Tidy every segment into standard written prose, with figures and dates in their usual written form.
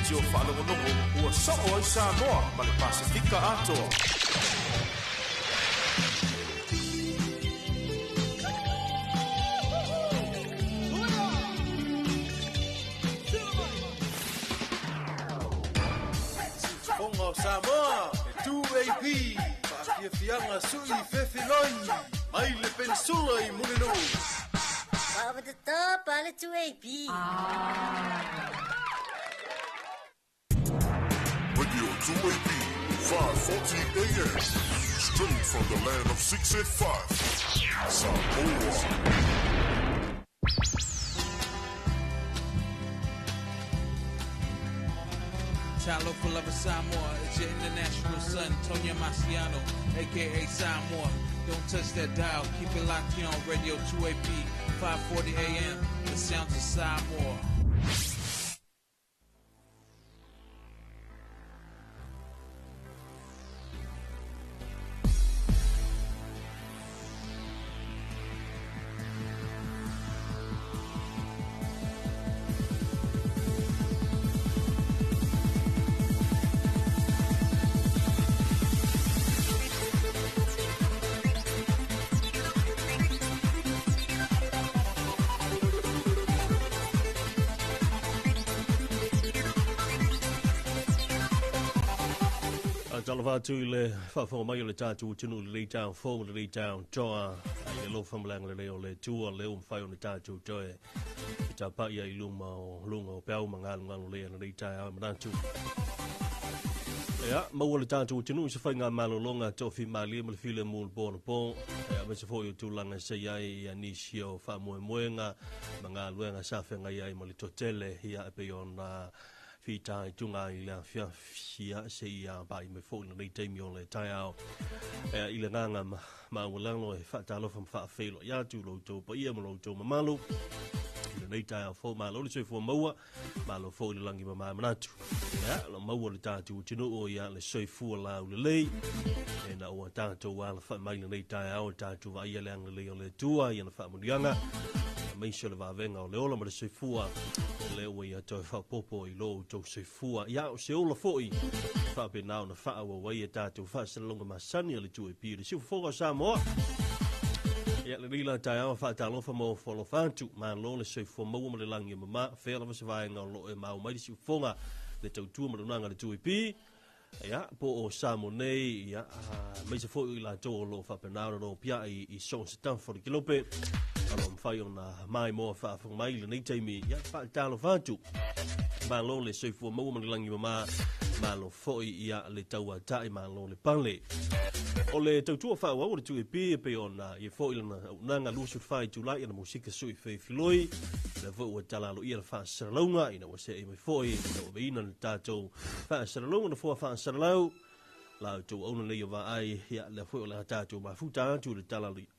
Tio whalongonongo ua sa'o ai Samoa ma le Pasifika atoa. Fonga o Samoa, e 2AP, whaafiafianga sui whewhinoi, mai le peninsula I Mulino. Over the top, alle 2AP. Radio 2AP, 5:40 AM. Straight from the land of 685. Samoa. Chalo for love of Samoa, it's your international son, Tonya Marciano, aka Samoa. Don't touch that dial, keep it locked here on Radio 2AP, 5:40 AM, the sounds of Samoa. Talavatu le whawhonga mai o le tātou tunu le tāu whonga le tāu toa ai le lo whamulanga le o le tua le whai o le tātou toe I tā pai ai lunga o peau mangalu le tāu manatu Ea, maua le tātou tunu I se whai ngā malolonga tofi malia ma le while mūl pōna pō Ea, me se whoi o tūlanga se iai I anisi o whamuemuenga mangalu ngā sawhenga iai ma le totele hia epe o nā Fita I tunga I le fia se ia ba I me fōna nei teimi o le tai au. I le nganga ma walango e whaatalo wha mwhaafelo. Ia tu loutou pa ia ma loutou ma malo. I le nei tai au fō malo le soifua maua. Malo fō I le langi ma maa manatu. Ia, lo maua le tātou tino o ia le soifua lau le lei. E na ua tātou ala wha mai le nei tai au. Tātou wa ia le anga lei o le tua. Ia na wha munianga. Meisha le wavenga o le ola ma le soifua. Le ua ia toi whapopo I lo tau soifua. Ia o se ola foi. Whape nao na wha awa wai e tātou wha salalonga masani a le tue pire. Sifu whoka Samoa. Ia le rila tai awa wha talofa mo wholo whantu. Ma lo le soifua maua ma le langi mama. Whela ma se vaenga o lo e mau mai. Sifu whonga le tau tua ma le nanga le tue pire. Ia, po o Samo nei, ia, mai se foi I la tō lo whape nao no pia I son se tanfo kilope. Alo mwhai o na mai moa whaafong mai le nei teimi, ia whae talo whantu. Ma lo le soifua maua manilangi mama, ma lo foi ia le taua tai, ma lo le pale. o le tautua whaua o le tue pe ona i fo ilana nanga lusu whai Julai ana musika sui whai filoi le fo ua talalo ia le wha saralaunga ina wa se e mai foi ina wa veina le tātou wha saralaunga na fo wha saralau la tu ona le va ai ya le fo le tātou ma futa tu le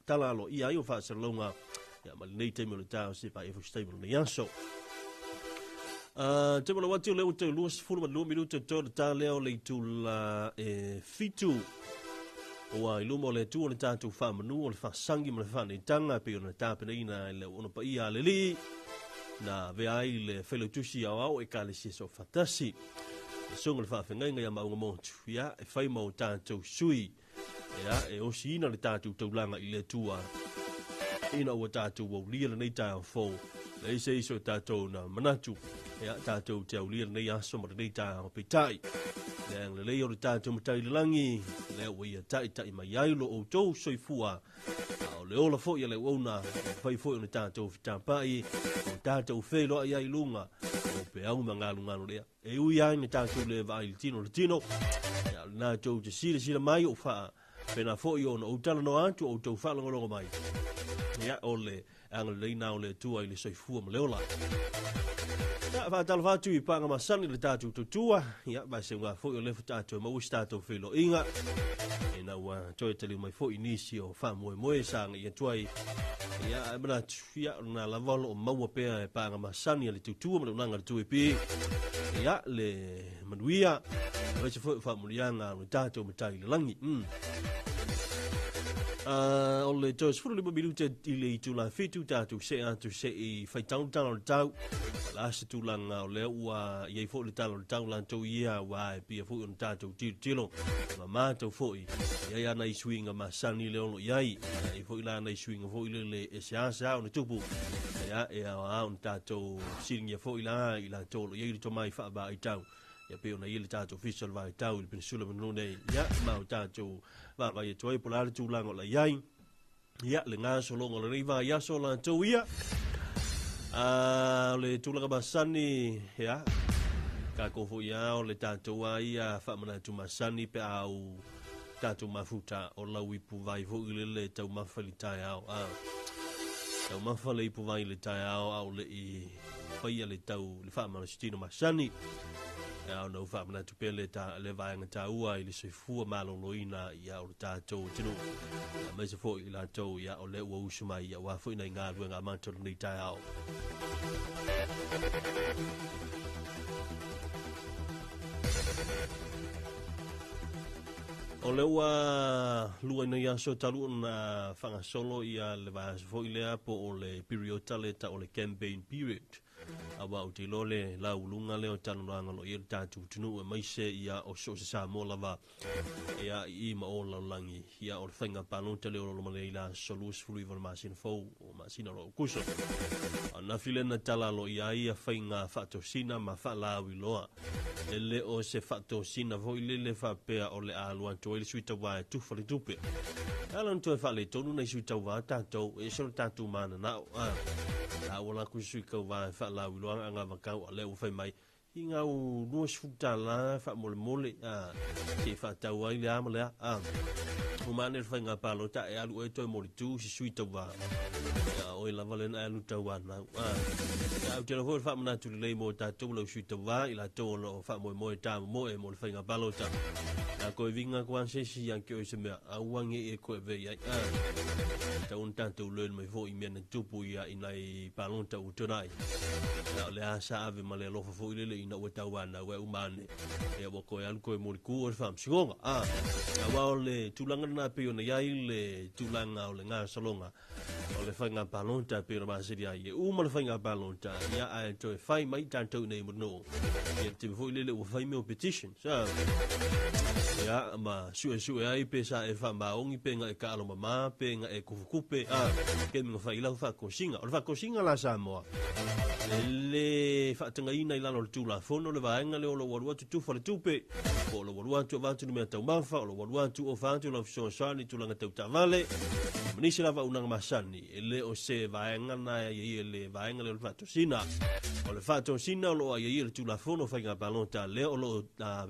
talalo ia i o wha saralaunga ya ma nei te mo le tāu se pa e fo stable le yaso te mo watu le uto luas fulu ma lu minuto to le tā leo le tu la fitu o ai lumo le tu le tatu fa manu o le fa sangi mo le fa ni tanga pe ona tapena ina le ona pa ia le li na ve ai le felo tusi au e kale si so fatasi songa le fa fenga ya maunga mo ya e fai mo tatu sui ya e o si ina le tatu taulanga i le tua ina o tatu o lia le nei ta fo le se so tatu na manatu ya tatu te o lia le nei aso mo le nei ta o pitai le le o tatu mo tai langi le o ia tai mai ai lo o tou soifua o le ola fo ia le ona fai fo o tatu fitampai o tatu felo ai lunga o pe au mangalunga le e ui ai ni tatu le vai tino ya na tou te sila mai o fa pena fo i ona o tala no atu o tou fa longo mai ya ole ang le na le tu ai le soifua mo le ola fa talva tu I panga masani le tatu tutua ya ba se nga fo le tatu mo stato filo inga ina wa toi tele mai fo inisio fa mo sang ia tuai ya bra ya na la volo mo pe panga masani le tutua mo nanga tu pi ya le manuia ba se fo fa mo yanga le tatu mo tai langi o le tos furu le minuto I le tu la fitu tatu se atu se I fai tau tau la se tu langa o le ua ye fo le talo tau lan to ia wa pe fo un tatu tilo ma to fo ya na swinga ma sani le ono yai I fo ila na swinga fo le esa o tupu ya e a un tatu singa fo ila to ye to mai fa ba I tau ya pe ona ile tatu official vai tau il pensula menone ya ma tatu va vai toi polar tu lango la yai ya le nga so longo le riva ya so la to ia le tu langa basani ya ka ko fu ya o le tatu ai ya fa mana tu masani pe au tatu mafuta o la wi pu vai vo le tau mafalita ya tau mafale pu vai le tai au le I fa ia le tau le fa mana stino masani ya no fa mana tu pele ta le vai ngata ua I le soifua maloloina ya o tatou tino ma se fo I la tou ya o le ua usuma ya wa fo ina nga luenga manto ni tai au o le ua lua ina ya so talu na fanga solo ya le va fo ile po o le period taleta o le campaign period awa o te lole la ulunga leo tanu ranga lo ir tatu tunu e maise ia o so se sa mo lava ia I ma o la langi ia o whainga palonta leo lo male ila solus fului var masin fau o masina lo kuso na file na tala lo ia whainga whato sina ma whalawi loa le o se whato sina voi le whapea o le alua to ele suita wa tufali tupe alan to whale tonu na suita wa tatou e so tatu mana na la wala ku sui ka wa fa la wi lo anga va ka le u fai mai inga u no sfuta la fa mole ke fa ta wa ile ma le o mane fa nga palo ta e alu e to mo tu si sui ta wa o la valen alu ta wa na ya te lo fa mana tu le mo ta to lo sui ta wa ila to lo fa mo ta mo e mo fa nga palo ta na ko vinga ko an se si an ke o se me a wangi e ko ve ya ta un tanto le mai vo I mena tupu ia ina I palonta u tonai na le asa ave male lo fo ile ina o tawana we umane e wo ko al ko mo ku o fam singonga wa le tulanga na pe ona ya ile tulanga o le nga salonga o le fanga palonta pe ma se dia e uma le fanga palonta ya a to fai mai tanto nei mo no e te vo ile o fai me petition so ya ma su ai pesa e fa ma ongi penga e ka lo mama penga e kufukupe ke me fa ila fa kosinga la Samoa le fa tanga ina ila lo tu la fono le vaenga le o lo wa tu fa le tupe o lo wa tu va tu me ta mafa o lo wa tu o fa tu la so sani tu la ta vale ni se la va una masani le o se vaenga na ye le vaenga le fa tu sina o le fa tu sina lo ye tu la fono fa nga balonta le o lo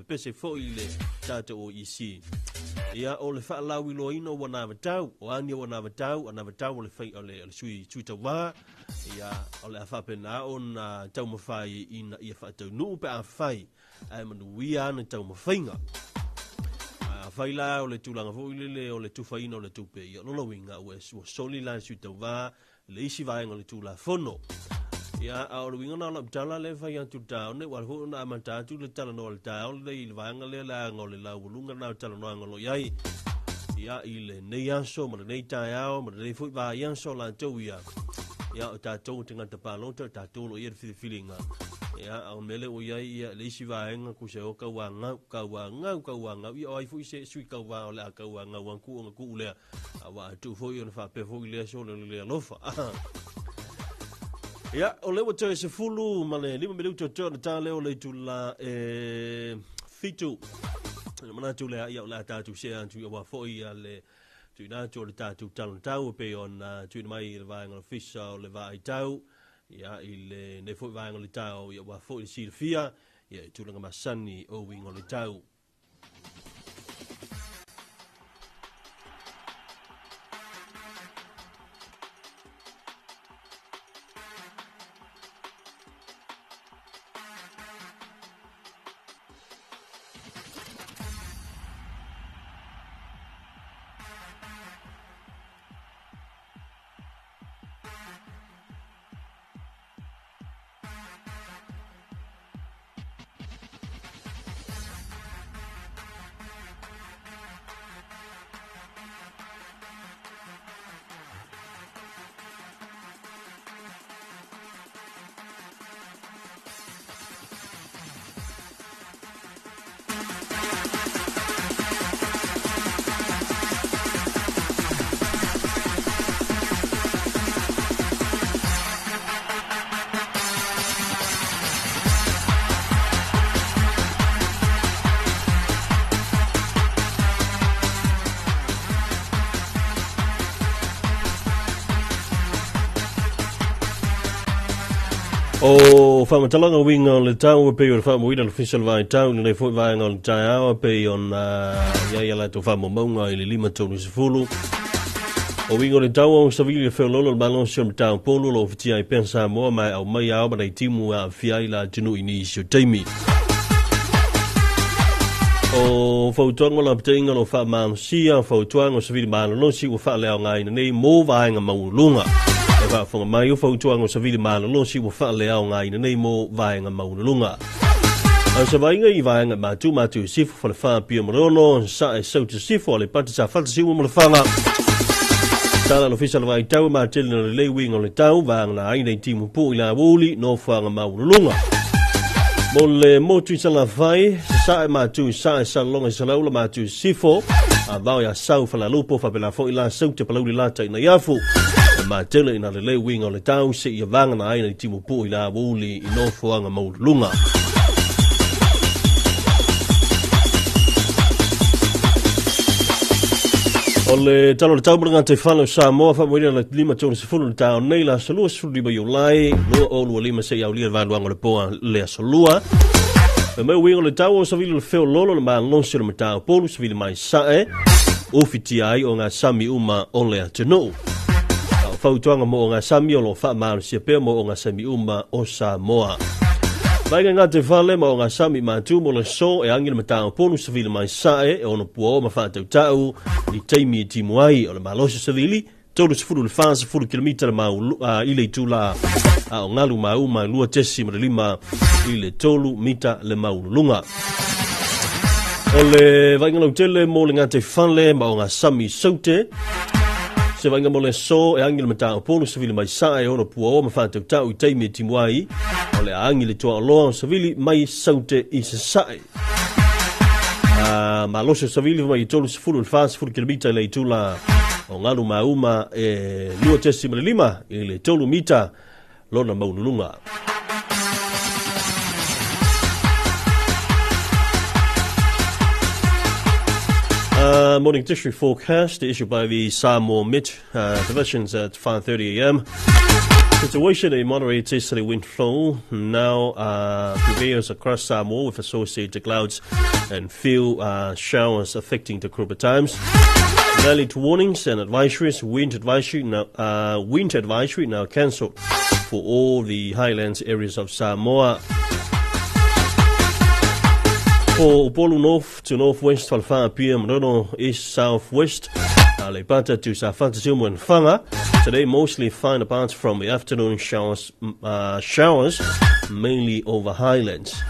pese fo ile tato o isi ia o le whaalawi lo ino wana vatau, o ani wana vatau, ana vatau o le whai o le sui tawā, ia o le awhapena o na tau mawhai ina ia whaatau nuu pe a whai, ai manuia na tau mawhainga. Whai la o le tūlanga fōilele o le tuwhaina o le tupe, ia lolawinga o e soli la sui tawā, le isi vaenga le tūla whono. Ia a o le winga na la mtala le whai atu tau, ne wal ho na amatatu le tala no le tau, le i le vaenga le la ngole la ulunga na tala no angolo iai. Ia i le nei anso, ma le nei tai ao, ma le nei fui va anso la tau ia. Ia o tātou te ngata pālota, tātou lo ia le whilinga. Ia a o mele o iai ia le isi vaenga ku se o kaua ngau. Ia o ai fui se sui kaua o le a kaua ngau anku o ngaku lea. A wa atu fui o na whape fui lea so le lea lofa. Ia, o lewa tau se fulu, ma le 5 minuto tau na tā leo le tu la fitu. Mana tu lea ia o la tātou se antu ia wa foi a le tu ina tu le tātou talan tau pe on tu ina mai le vaenga le fisa o le vai tau. Ia i le ne foi vaenga le tau ia wa foi le silfia. Ia i tu langa masani o wingo le tau. O whamatalanga winga o le tau pe o le whamamuina le official vai tau ni le fwoi vai o le tai awa pe on ia la to whamamunga i le 5 tonu se fulu. O winga o le tau o savili le wheololo le malonsi o le tau polo lo fitia i pensa moa mai au mai au mana i timu a fiai la tinu ini isio teimi. O whautuanga la ptainga lo whamanusia, whautuanga o savili malonsi o whaaleo ngai nei mō vaenga maulunga. Wa fonga mai o fautuanga o savili malolo si wa fale au ngai nei mo vaenga maunulunga. Au sa vaenga I vaenga matu sifu fa le fa pia morono sa e sautu sifu le pati sa falta sifu mo le fanga. Tala no fisa le vai tau matele no le wing o le tau vaenga na ai nei timu pu ila wuli no fanga maunulunga. Mo le motu sa la vai sa e matu sa e sa longa sa laula matu sifu a vau ya sau fa la lupo fa pela fo ila sautu palauli lata ina yafu. Ma tele ina le wing o le tau se ia vanga na aina I timu pu I la wuli I no fuanga maulunga. O le talo le tau mranga te whano Samoa whamawina le 5 tonu se fulu le tau nei la salua se fulu lima iulai lua o lua lima se iau lia vanduanga le poa lea salua. Me mai wing o le tau o savili le feo lolo le maa lonsi le matau polu savili mai sae ufiti ai o ngā sami uma o lea tenu. Fautuanga mo o ngā sami o lo whaamaru sia pēr mo o ngā sami uma o Samoa. Vainga ngā te whale mo o ngā sami mātu mo le so e angina matao ponu savili mai sae e ono pua o mawhatau tau I teimi I timu ai o le malosi savili tolu sifuru le whansa furu kilometer I le tula o ngalu mauma lua tesi ma le 5 I le tolu mita le maulunga. O le vainga lau tele mo le ngā te whale mo o ngā sami saute se vainga mo le so e angile matao ponu savili mai sae ono pua o mawhatau tau I teimi timu ai o le angile toa loa savili mai saute I se sae. Ma loso savili mai tolu sifuru le whansa furu kilometer le tula o ngalu mauma e lua tesi ma le 5 I le tolu mita lona maunulunga. Morning district forecast issued by the Samoa Met divisions at 5:30 a.m. Situation a moderate easterly wind flow now prevails across Samoa with associated clouds and few showers affecting the group at times. Alert warnings and advisories, wind advisory now cancelled for all the highlands areas of Samoa. For Upolu north to northwest, Falfaa PM, Rono east southwest, Lepata to Safata and Fanga. Today mostly fine apart from the afternoon showers, mainly over highlands.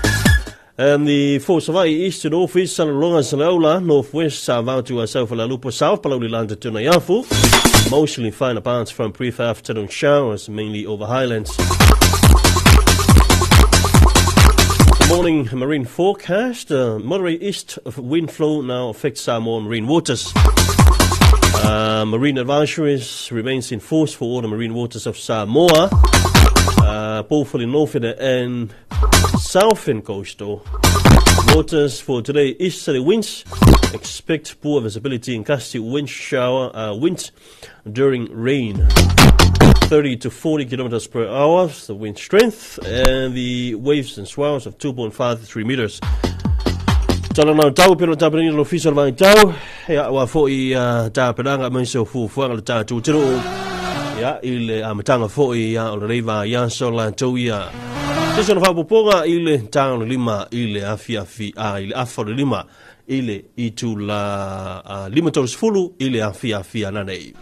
And the for Savai east to northeast, Sanalonga, Salaula, northwest, Savau to South Lalupo, South Palolilanda to Nayafu. Mostly fine apart from brief afternoon showers, mainly over highlands. Morning marine forecast. Moderate east wind flow now affects Samoan marine waters. Marine advisories remains in force for all the marine waters of Samoa, both for the northern and southern coastal waters. For today, easterly winds. Expect poor visibility and gusty wind during rain. 30 to 40 kilometers per hour, the wind strength, and the waves and swells of 2.5 to 3 meters. Tala na tau pero tapani lo official vai tau ya wa foi ta pedanga mai so fu fu ala ta tu tiro ya ile amatanga foi ya o reiva ya so la tu ya so no fa poponga ile tang lima ile afia ile afo lima ile itu la lima toros fulu ile afia na nei.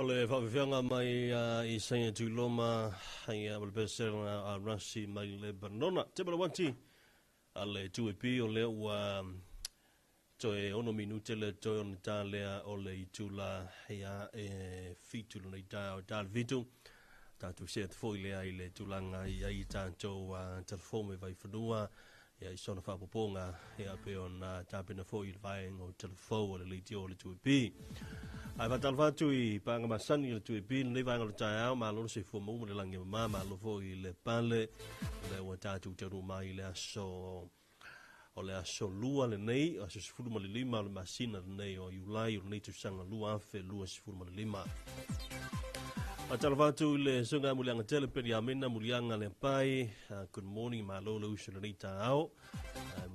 Ole whawhianga mai I saia tūloma hai a malpesera a rasi mai le banona. Te malawanti a le tuepi o le ua toe ono minute le toe on ta lea o le itula hei a fitulu nei ta o tal vitu. Tātou se te foi lea I le tūlanga I ai tātou telefome vai whanua. Ia I sona whapoponga hea pe on tāpena foi I vaeng o telefo o le leiti o le tuepi. Ai vatal fatu I panga masani le tuepi nei vaenga le tai au ma lolo se fu mo le langi ma lo fo I le pale le wa tatu te ru mai le aso o le aso lua le nei aso se fu mo le lima le masina le nei o Julai o nei tu sanga lua fe lua se fu mo le lima. Vatal fatu le sunga mulianga tele pe ya mena mulianga le pai good morning ma lolo usu le nei ta au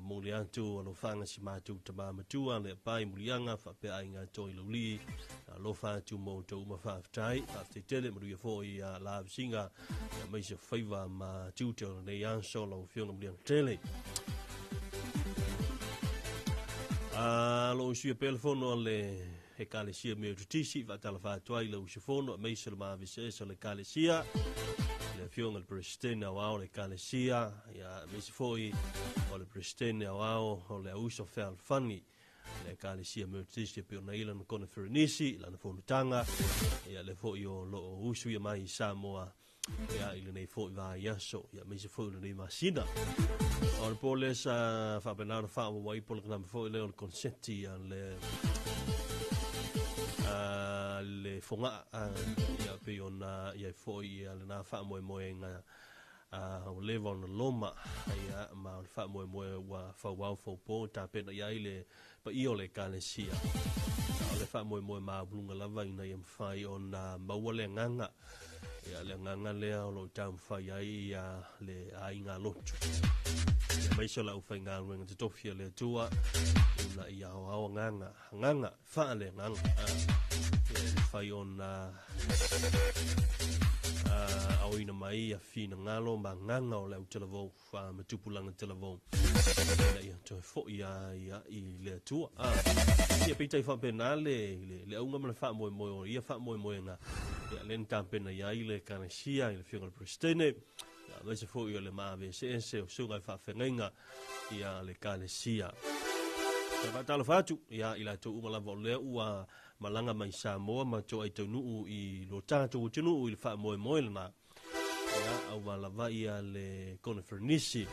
muliantu lo fanga si matu tama matua le pai mulianga fa pe ainga toi lo li lo fa tu mo to ma fa tai after tele mu fo I la singa mai se favor ma tu te le yan solo fiona mulianga tele lo usu telefono le e kalesia me tutisi va tala fa toi lo usu fono mai se ma vise so le kalesia le fiona le presidente wa le kalesia ya mai se foi o le presidente ao o le uso fel funny le kalesia me tutisi pe na ila no kona fernisi la na fonutanga ya le foi o lo usu ya mai Samoa ya ile nei foi va yaso ya mai se foi le masina o po le sa fa benaro fa wa I pol kana foi le consenti le le fonga ya pe ona ya foi le na fa mo nga o le von loma ya ma fa mo wa fa wa fo po ta pe ya ile pa I ole kalesia le fa mo ma blunga lava ina yam fai ona ma wale nganga ya le nganga le lo tam fa ya le ainga lotu ya mai so la u fa nga wenga te tofia le tua na ia o nganga fa le nganga fai ona au ina mai a fina ngalo ma nganga o le televo fa matupulanga televo na ia to fo ia I le tua ia pita fa penale le unga ma fa mo ia fa mo nga ia len tampena ia ile kanasia ile fiona prestene ia vai se fo ia le mave se o sunga fa fenga ia le kanasia va tala fatu ia ila to uma la vole ua malanga mai Samoa ma to ai tonu I lo tato tonu I fa mo na ia au la vai le conferenisi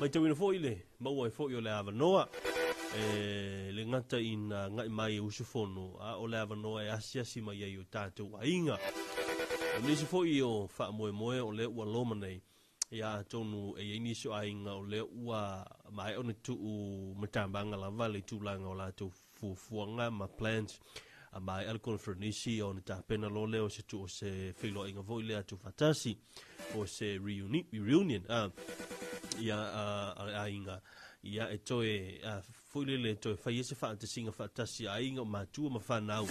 mai to ina fo ile mo ai fo yo le avanoa le ngata ina ngai mai usufono o le avanoa asia si mai yo tato ainga ni se fo yo fa mo o le ua lomanei ia tonu ini so ainga o le ua mai ona tu matambanga la vale tu langa o la tu fuanga ma plans mai al conferenisi on ta pena lo leo se tu se filo inga voile tu fatasi o se reunion ia ainga ia etoe fuile le to fai se fantasy nga fatasi ainga ma tu ma fanau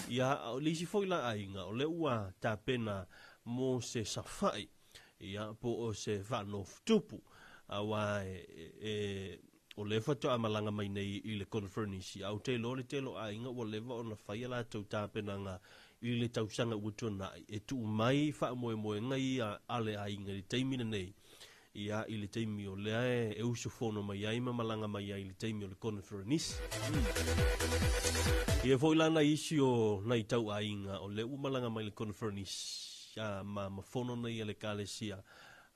ia lisi foila ainga o le ua ta pena mo se safai ia po o se vano tupu awa o le fato amalanga mai nei I le conference au te lo ainga o le va ona fai la tau tapena nga I le tausanga utona e tu mai fa mo ngai ale ainga le taimina nei ia I le taimi o le e uso fono mai ai malanga mai ai le taimi o le conference ia foi lana isi o nai tau ainga o le malanga mai le conference ma fono nei le kalesia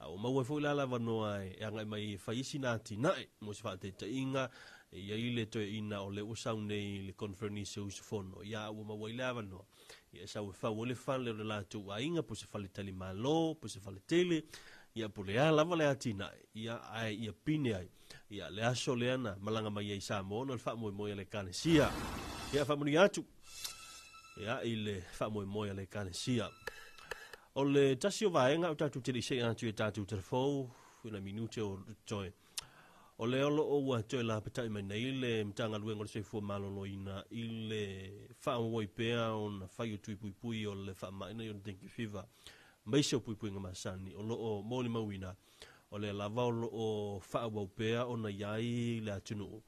o mau foi la lava noa e anga mai faisi nati nai mo se fa te inga ia ile to ina o le usau nei le conference us fono ia o mau lava no ia sa fa o le fa le la tu ainga po se fa le tali malo po se fa le tele ia po le lava le atina ia ai ia pine ai ia le aso le ana malanga mai ai sa mo no fa mo le kalesia ia fa mo atu ia ile fa mo le kalesia o le tasio vaenga o tatu tili se atu tatu telefo una minute o toi o le olo o wa toi la petai mai nei le mtanga luenga le se fu malolo ina ile fa o pea on fa yo tui pui o le fa mai nei on think fiva mai se pui nga masani o lo o moli mawina o le lava o fa o pea ona yai le atunu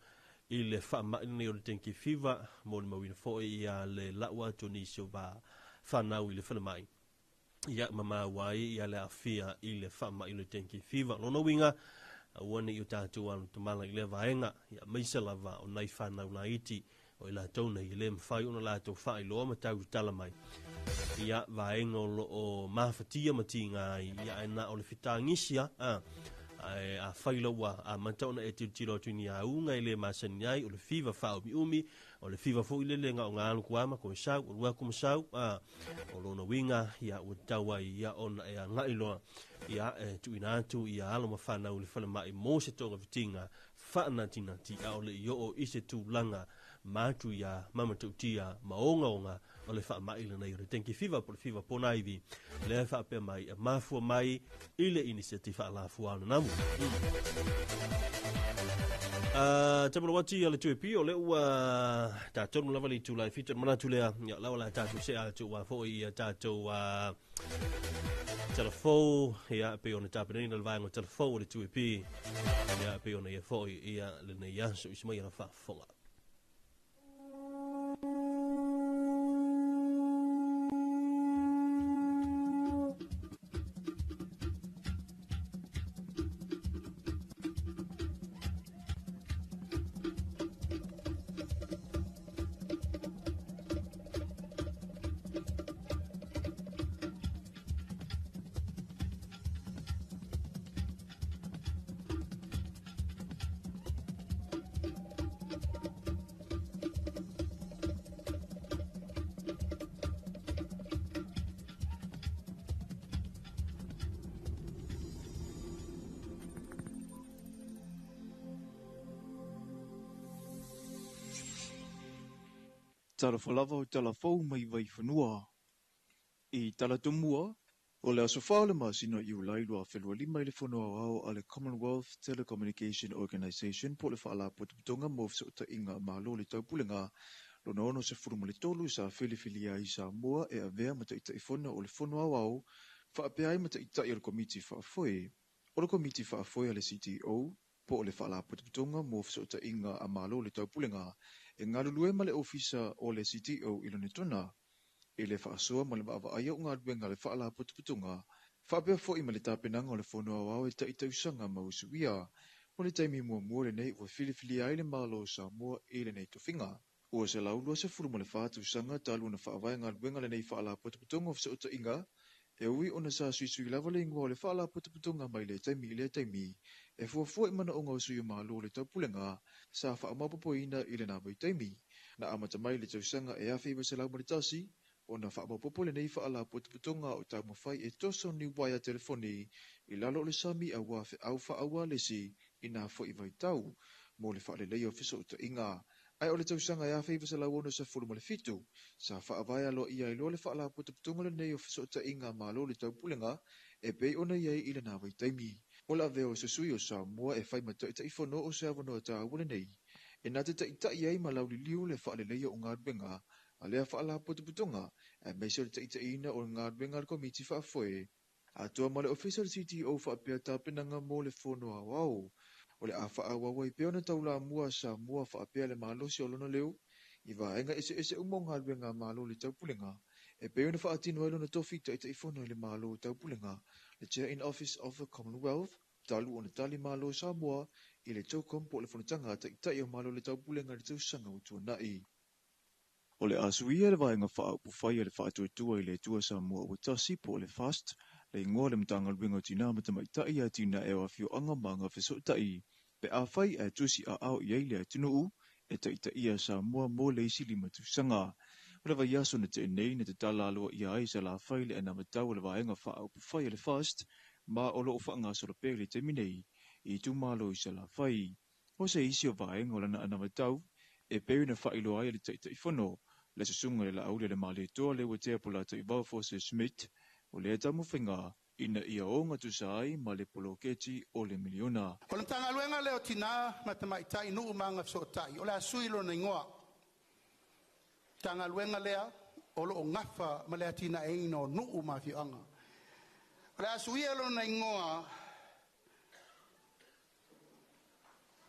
ile fa mai nei on think fiva moli mawina fo ia le lawa toni so ba whanau i le whanamai. Ia mamawai ia le afia i le whama i le tenki whiwa. Lono winga, wane i o tātou anu tamala i le vaenga, ia meisa lava o nei whanau na iti, o i la tauna i le mwhai ona la tau whai loa ma tau tala mai. Ia vaenga o mawhatia mati ngā ia ena o le whitangisia, a whailaua a mantauna e tiro tuni a unga i le masani ai o le whiwa whao mi umi, o le whiwa fo i le lenga o ngā anu kuama ko sau, o rua kum sau, o lona winga ia ua taua ia ona e a ngailoa ia tu ina atu ia alo ma whanau le whanamai mo se tonga vitinga whaanatinati a o le i o ise tu langa mātu ia mamatautia maonga o le whaamai le nei o le tenki whiwa po le whiwa pona iwi le whaapea mai a mafua mai i le inisiative alafu ana namu. Tapolo wati ale tuepi o le ua tātou lava li tūlai fitu manatu lea lawa la tātou se a tu wa fo i tātou telefou ia pe ona tāpenei na lvaenga telefou o le tuepi ia pe ona ia fo ia le nei aso isma ia whaafonga. Tala falava o tala fau mai vai whanua. I tala tumua, o le aso whaole masina i ulailua whelua lima i le whanua au a le Commonwealth Telecommunication Organisation po le whaala putuputonga mo fisa uta inga malo le taupulenga lona ono se furuma le tolu sa whiliwhilia i Samoa e avea mata ita i whona o le whanua au whaapeai mata ita i le komiti whaafoe. O le komiti whaafoe a le CTO po o le whaala putuputonga mo fisa uta inga a malo le taupulenga e ngalulue ma le ofisa o le CTO i lone tona, e le whaasoa ma le maawa aia o ngalue le whaala putuputunga, whaapea fo i ma le tāpenanga o le whanua wau e taitausanga ma usuia, o le taimi mua le nei ua whiliwhili ai le malo Samoa i le nei tofinga. Ua se laulua se furu ma le whaatausanga talu na whaawai ngalue le nei whaala putuputunga o fisa uta inga, e ui ona sa suisui lava le ingoa le whaala putuputunga mai le taimi, e fuafua i mana o ngau sui malo le taupulenga, sa whaamapopoina i le nāwai taimi, na amata mai le tausanga e awhi wa se lau maritasi, o na whaamapopo le nei whaala putuputunga o tau mawhai e toso ni waia telefoni, i lalo le sami a wafe au whaawa lesi, i nā fo i vai tau, mo le whaale leo fiso uta inga. Ai o le tausanga e awhi wa se lau ono sa furu ma le fitu, sa whaawai alo ia i lo le whaala putuputunga le nei o fiso uta inga malo le taupulenga, e pei ona iei i le nāwai taimi. O la veo se sui o Samoa e whai mata ita i whono o se awanoa ta awale nei. E nā te ita iei ma lauli liu le whaale leia o ngā ruenga, a lea whaala putuputunga, e meise le ita ina o ngā ruenga le komiti whaafoe. A tua ma le official CTO whaapea tāpenanga mo le whono a wau. O le a whaawawa i peona taula mua Samoa whaapea le malosi o lona leo, i vaenga ese umo ngā ruenga malo le taupulenga, e peona whaatino elo na tofi ta ita i whono le malo taupulenga, le chair in office of the Commonwealth, talu o na tali malo Samoa, i le taukom po le whanatanga ta ita i o malo le taupulenga le tausanga o tua nai. O le asuia le vaenga whaapufai le whaatuatua i le tua Samoa o tasi po le fast, le ingoa le mtanga luenga tina matama ita i a tina e wafio anga manga fiso tai, pe a whai e tusi a au i eile tunu e ta ita ia Samoa mo le isi lima tausanga. O le vai aso na te nei na te tala aloa i a isa la whai le ana matau le vaenga whaapufai le fast, ma o loo whaanga sora pere te minei, i tu malo i sa la whai. O se isi o vaenga o lana ana matau, e pere na whailo ai le taita i whano, le susunga le la aule le male toa le watea pola ta i Valfose Smith, o le tamu whinga, ina ia o ngatu sai ma le polo keti o le miliona. O le tanga luenga leo tina matamaitai nuu manga fsotai, o le asuilo na ingoa. Tanga luenga lea, o lo ngafa ma le tina eino nuu mafianga. O le asuilo na ingoa,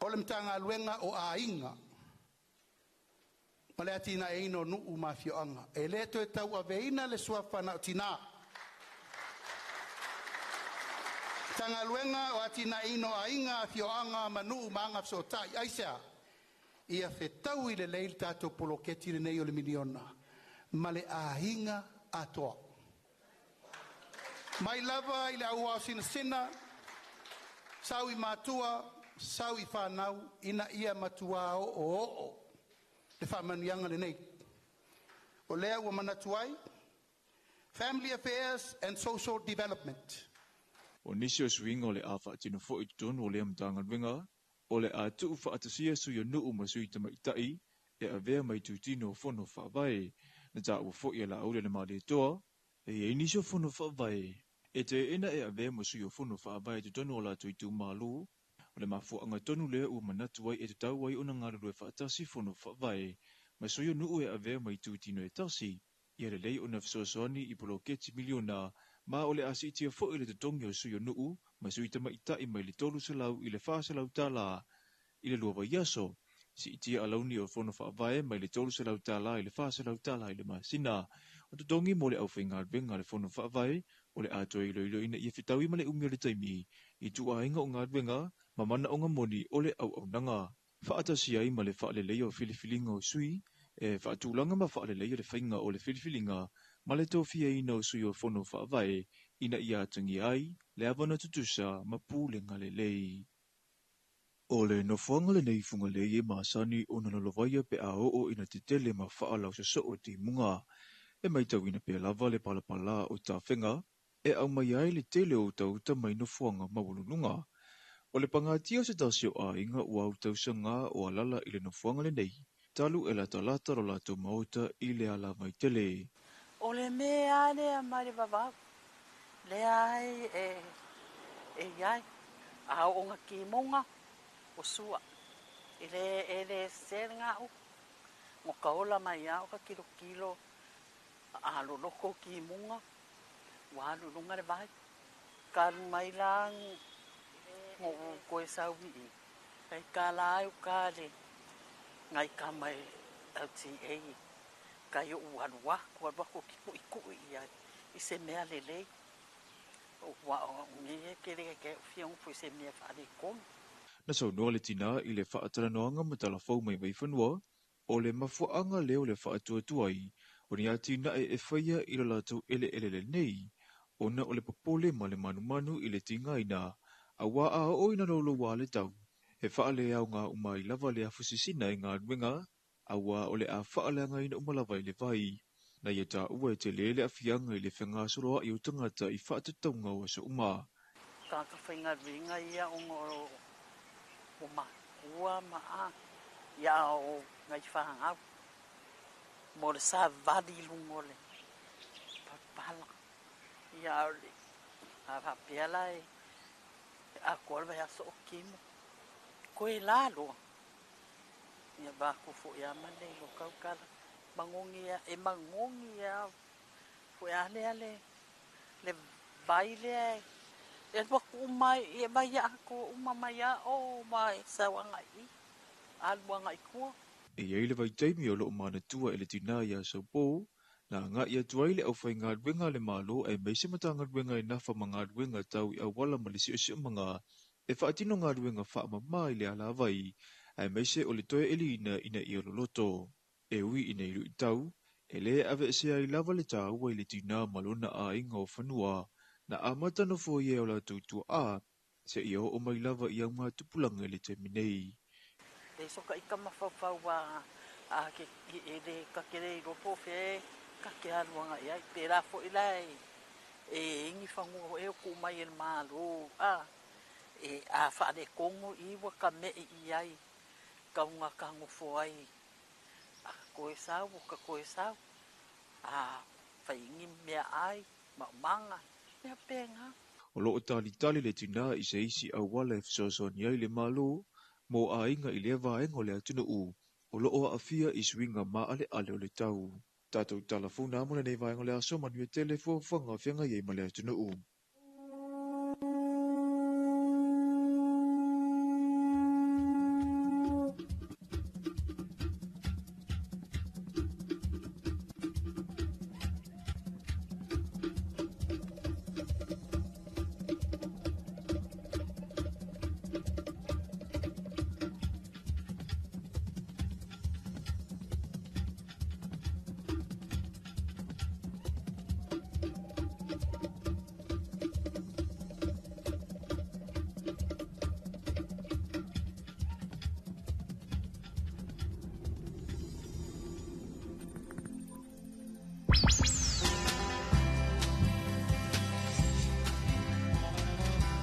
o le mtanga luenga o a inga. ma le atina e ino nuu mafioanga. E le to e tau aveina le suafana o tina. Tanga luenga o atina ino a inga fioanga ma nuu maanga so tai. Aisea, ia fetau i le leil tato poloketi le nei o le miliona. Ma le ahinga atoa. Mai lava i le aua sina sina, sau i matua, sau i whanau, ina ia matua o. Le whamanianga le nei. O lea ua manatuai, Family Affairs and Social Development. O nisi o swinga o le awha tino fo i tonu o le amtanga winga, o le a tuu wha atasia sui o nuu ma sui tama itai, e a vea mai tutino o fono whaavai, na ta ua fo i ala aule le maade toa, e nisi o fono whaavai, e te ena e a vea ma sui o fono whaavai te tonu o la tui tu malu, o le mafua anga tonu lea ua manatu ai e te tau ai ona ngāru lue whaatasi fono whaavai, ma sui o nuu e a vea mai tutino e tasi, i ale lei ona fisosoani i poloketi miliona, ma ole asi tia fo ile te tongi o sui o nuu, ma sui tama itai mai le tolu selau i le wha selau tala, i le luava iaso, si itia alauni o fono whaavae mai le tolu selau tala i le wha selau tala i le masina, o te tongi mo le au whainga venga le fono whaavae, o le ato i loilo ina i whitau i ma le unga le taimi, i tu ainga o ngā venga, ma mana o ngā moni o le au nanga. Whaatasi ai ma le wha le leo filifilinga o sui, e whaatulanga ma wha le leo le whainga o le filifilinga, ma le tofia ina o sui o fono whaavae, ina ia tangi ai, le avana tutusa ma pūlenga le lei. O le nofuanga le nei funga le e maasani o na lovaia pe a o ina te tele ma whaalau sa so o te munga, e mai tau ina pe lava le palapala o ta whenga, e au mai ai le tele o tau ta mai nofuanga mawulununga. O le pangatia se tasio a inga ua au tau sanga o alala i le nofuanga le nei, talu e la talata ro la to maota i le ala mai tele. O le mea le a mare vavau. Le ai e iai. A o ngā ki monga o sua. E le sere ngā u. Ngo kaola mai au ka kilo. A lo loko ki monga. Walu lunga le vai. Karu mai lang. Ngo koe sau i. Kai ka la au ka le. Ngai ka mai au ti ei. Kai o uanua, kua wako iku i ai. I se mea lelei. O wa o nge ke fiong fu se mea whare komi. Na sau noa le tina i le whaatara noanga ma talafau mai mai whanua, o le mafuanga leo le whaatua tuai, o ni ati na e whaia i la latou ele le nei, o na o le papole ma le manu i le tingaina, a wa a o ina rolo wa le tau. He whaale au ngā umai lava le afusisina i ngā ruenga, a wa o le a whaaleanga ina umalava i le vai, na ia ta ua te lele a fianga i le whenga soroa i o tangata i whaatataunga o sa uma. Ka whainga ringa ia o ngoro o ma kua ma a, ia o ngai whahangau. Mo le sa vadi lungo le, papala, ia o le, a wapiala e, a korwa ia so o kimo. Koe la loa. Ia bako fo ia mane lo kaukala. Mangongi ia, e mangongi ia. Fo ia le baile. E wako umai, e mai ako umamai a o mai sawanga i. Aluanga i kua. E iei le vai taimi o loo mana tua e le tina ia sau pō, na ngā ia tuai le au whai ngā ruenga le malo e meise mata ngā ruenga i nafa ma ngā ruenga tau i awala ma le si o mga. E whaatino ngā ruenga whaamama i le ala vai, ai meise o le toe eli ina i o loloto. E ui ina i rui tau, e le ave se ai lava le tā ua i le tina malona a inga o whanua, na amata no fo i e o la tautua a, se i o mai lava i au ngā tupulanga i le te minei. E soka i kama whawhau a ke e le kakere i ropo whe, kake aluanga i ai, pera fo i lai. E ingi whangu e o ku mai el malo, e a whaare kongo i waka me i ai, kaunga kango fo ai, a koe sau, ka koe sau, a whaingi mea ai, manga, mea penga. O loo tali le tina i se isi au wale fsosoni ai le malo, mo a inga i le vaenga o le atuna u, o loo a fia i swinga ma ale o le tau. Tātou talafuna amuna nei vaenga o le aso manu e telefo whanga whianga iei ma le atuna u.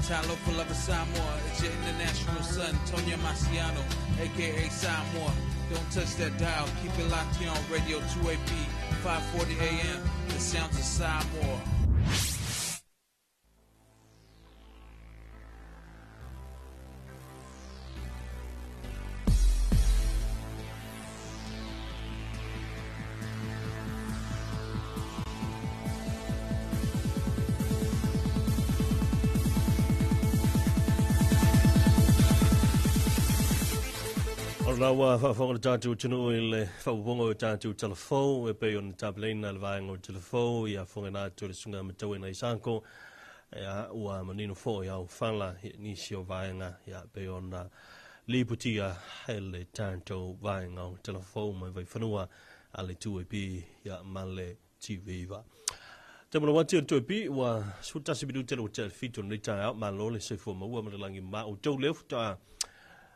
Talofa Lava Samoa, it's your international son, Tonya Marciano, aka Samoa. Don't touch that dial, keep it locked here on Radio 2AP, 540 AM, the sounds of Samoa. Rawa whawhonga tātou tunu i le whawponga o tātou telefo, e pei on tableina le vaenga o telefo, ia whonga nātou le sunga matawe na isanko, ia ua manino fo ia o whala nisi o vaenga, ia pei on liputia hele tātou vaenga o telefo, mai vai whanua a le 2AP, ia male TV-va. Te mwana wati o 2AP, ua sutasi bidu tele o tele fito ni tāia, ma lo le seifo maua manalangi ma o tau leo ta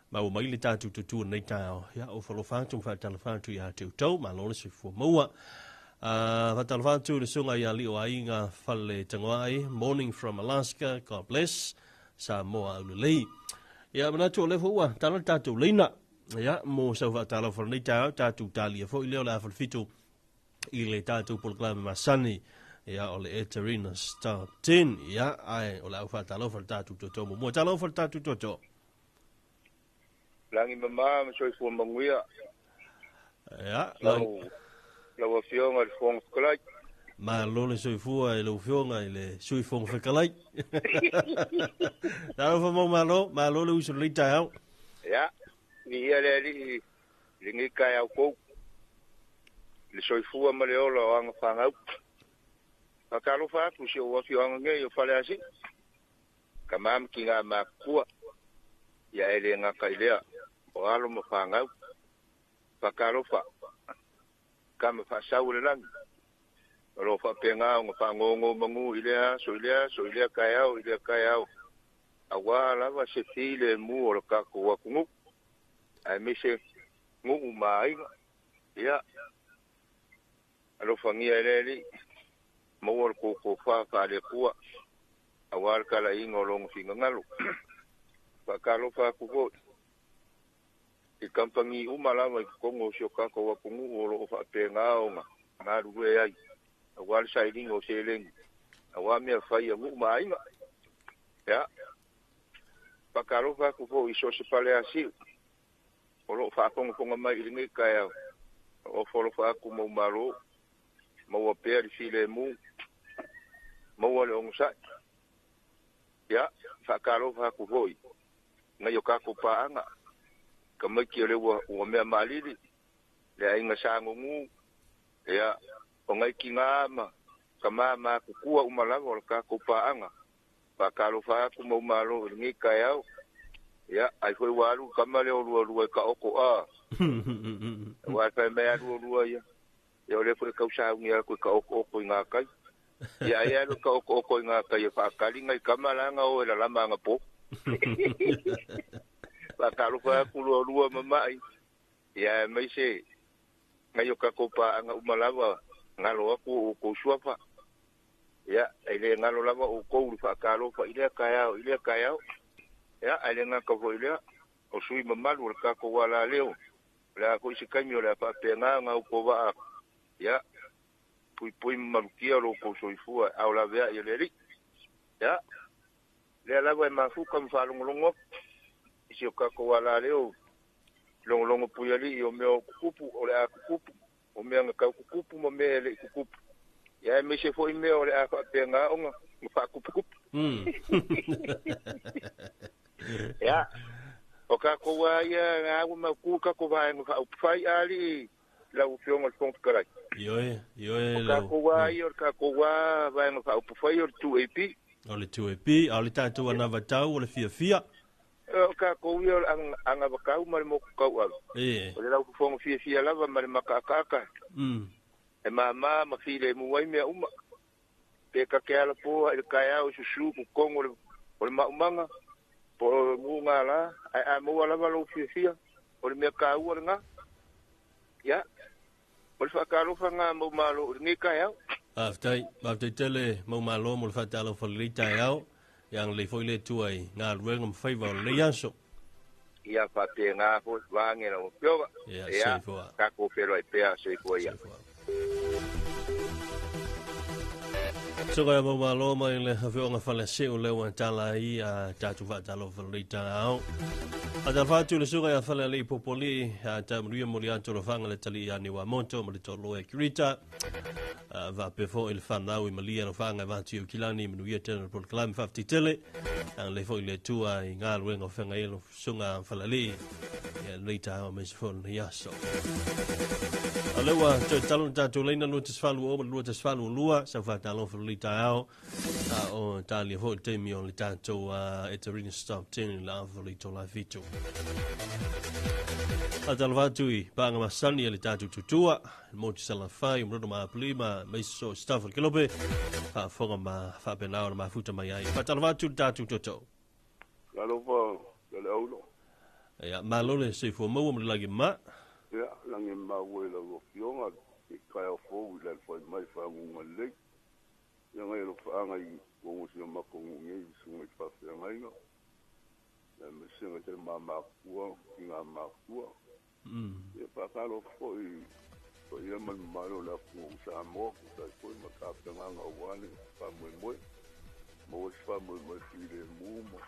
ma o maile tātou tutua nei tāo, ia o whalofātou whatalawhātou ia te utau, ma lona se fua maua. Whatalawhātou le sunga ia li o ainga whale tangoai, morning from Alaska, God bless, sa moa ululei. Ia manatu o lefa ua, tāna tātou leina, ia mo sau whatalawhātou nei tāo, tātou tālia fo i leo la whalwhito i le tātou poloklame masani, ia o le Eterina Star 10, ia ai o le au whatalawhātou tātou toto mo, mua talawhātou tātou toto. Langi mama ma soi fu manguia. Ja, lau afionga le fong whakalai. Ma lole soi fua e lau fionga i le sui fong whakalai. Taro wha mau ma lo le uso le tai au. Ja, ni ia le li ngi kai au kou. Le soi fua ma le ola o anga whangau. Pakalo whaku si o afionga nge o whale asi. Ka mam ki ngā makua. Ia ele ngā kailea. O alo ma whangau, whakarofa, ka me whasau le langi. Ro whapenga o ngā whangongo mangu ilea, so ilea kai au. A wā lava se while mu o le kako wakungu. Ai me se ngu maainga. Ia. Alo whangia ele mau o le koko whakale kua. A wā le kala ingo longo whinga ngalo. Whakarofa kukoi. I kampangi umalawa I kongo sio kako wa kungu o lo fa penga o nga ruwe ai a wal siding o seleng a wa me fa ia mu mai ya pakaro fa ku fo iso se pale asi o lo fa kongo kongo mai ringi kai o fo lo fa ku mo malo mo wa per file mu mo wa le onsa ya pakaro fa ku foi nga yo kako pa anga kamai ki le wa mea malili le ainga sangungu ya o ngai ki ngama kama ma kukua umalawa o ka kopaanga pa kalo fa ku mo malo ngi kayau ya ai foi walu kama le o ka oko a wa fa me alu ya yo le foi kausa ngi ko ka oko nga kai ya lo ka oko nga kai fa kali ngai kama langa o la lama nga po Pakalo fa kulua mamai ya mai se ngayo ka kopa anga umalawa ngalo aku ko suafa ya ile ngalo lava o ko fa kalo fa ile kaya ya ile nga ka vo ile o sui mamalu ka ko wala leo la ko se kanyo la pa pena nga ko va ya pui malukia lo ko soifua au la vea ile ri ya le lava ma fu kam fa longo si o kako wala leo longo puyali o meo kupu o le kupu o mea nga kupu mo me le kupu ya me se foi me o le a penga onga fa kupu ya o kako wa ya nga ma ku kako va nga fai ali la u fiong al fong karai yo kako wa yo kako wa va nga fa fai o 2AP o le 2AP o le tatu ana vatau o le fia ka ko yo anga bakau mal mo ko au o le lau fong fia lava mal makaka e mama ma file mu wai me uma pe ka ke ala po el kaya o susu ku kongo o le manga po mu ngala ai mo wala lo fia o le me ka u nga ya o le fakalo fanga mo malo ni kaya aftai tele mo malo mo fatalo folita yao yang le foi le tuai nga luenga mfaiva le yanso ia pape nga fo wange no pio ia ka ko pero ai pea se ko ia so ga mo malo mai le havio nga fale se o le wan tala i a tatu va talo valita au a da fatu le suga ya fale le popoli a ta mria morianto lo fanga le tali ya ni wa monto mo le tolo e kirita va pe fo il fanau i malia no fanga va tiu kilani minu ia tele pro clam 50 tele ang le fo le tua i nga luenga fanga i lo sunga fale le ya leita o mes fo ya so alewa te talo tatu le na no te sfalu o lo te sfalu lua sa fa talo fo leita au o tali fo te mi on le tatu e te ring stop tin la fo le to la vito Atalvatui panga masani le tatu tutua mo te sala fai mo ma plima mai so staff ke lope fa fonga ma fa penao ma futa mai ai Atalvatu tatu toto lalo fa le aulo ya malole se fo mo mo lagi ma ya langi ma wela go fionga kai fo le fo mai fa mo le ya ngai lo fa ngai go mo se ma ko ngai su mai fa ngai no ya me se ngai ma kuo inga ma kuo e pakalo foi man malo la fu sa mo sa foi ma ka nga wale pa mo fa mo file mo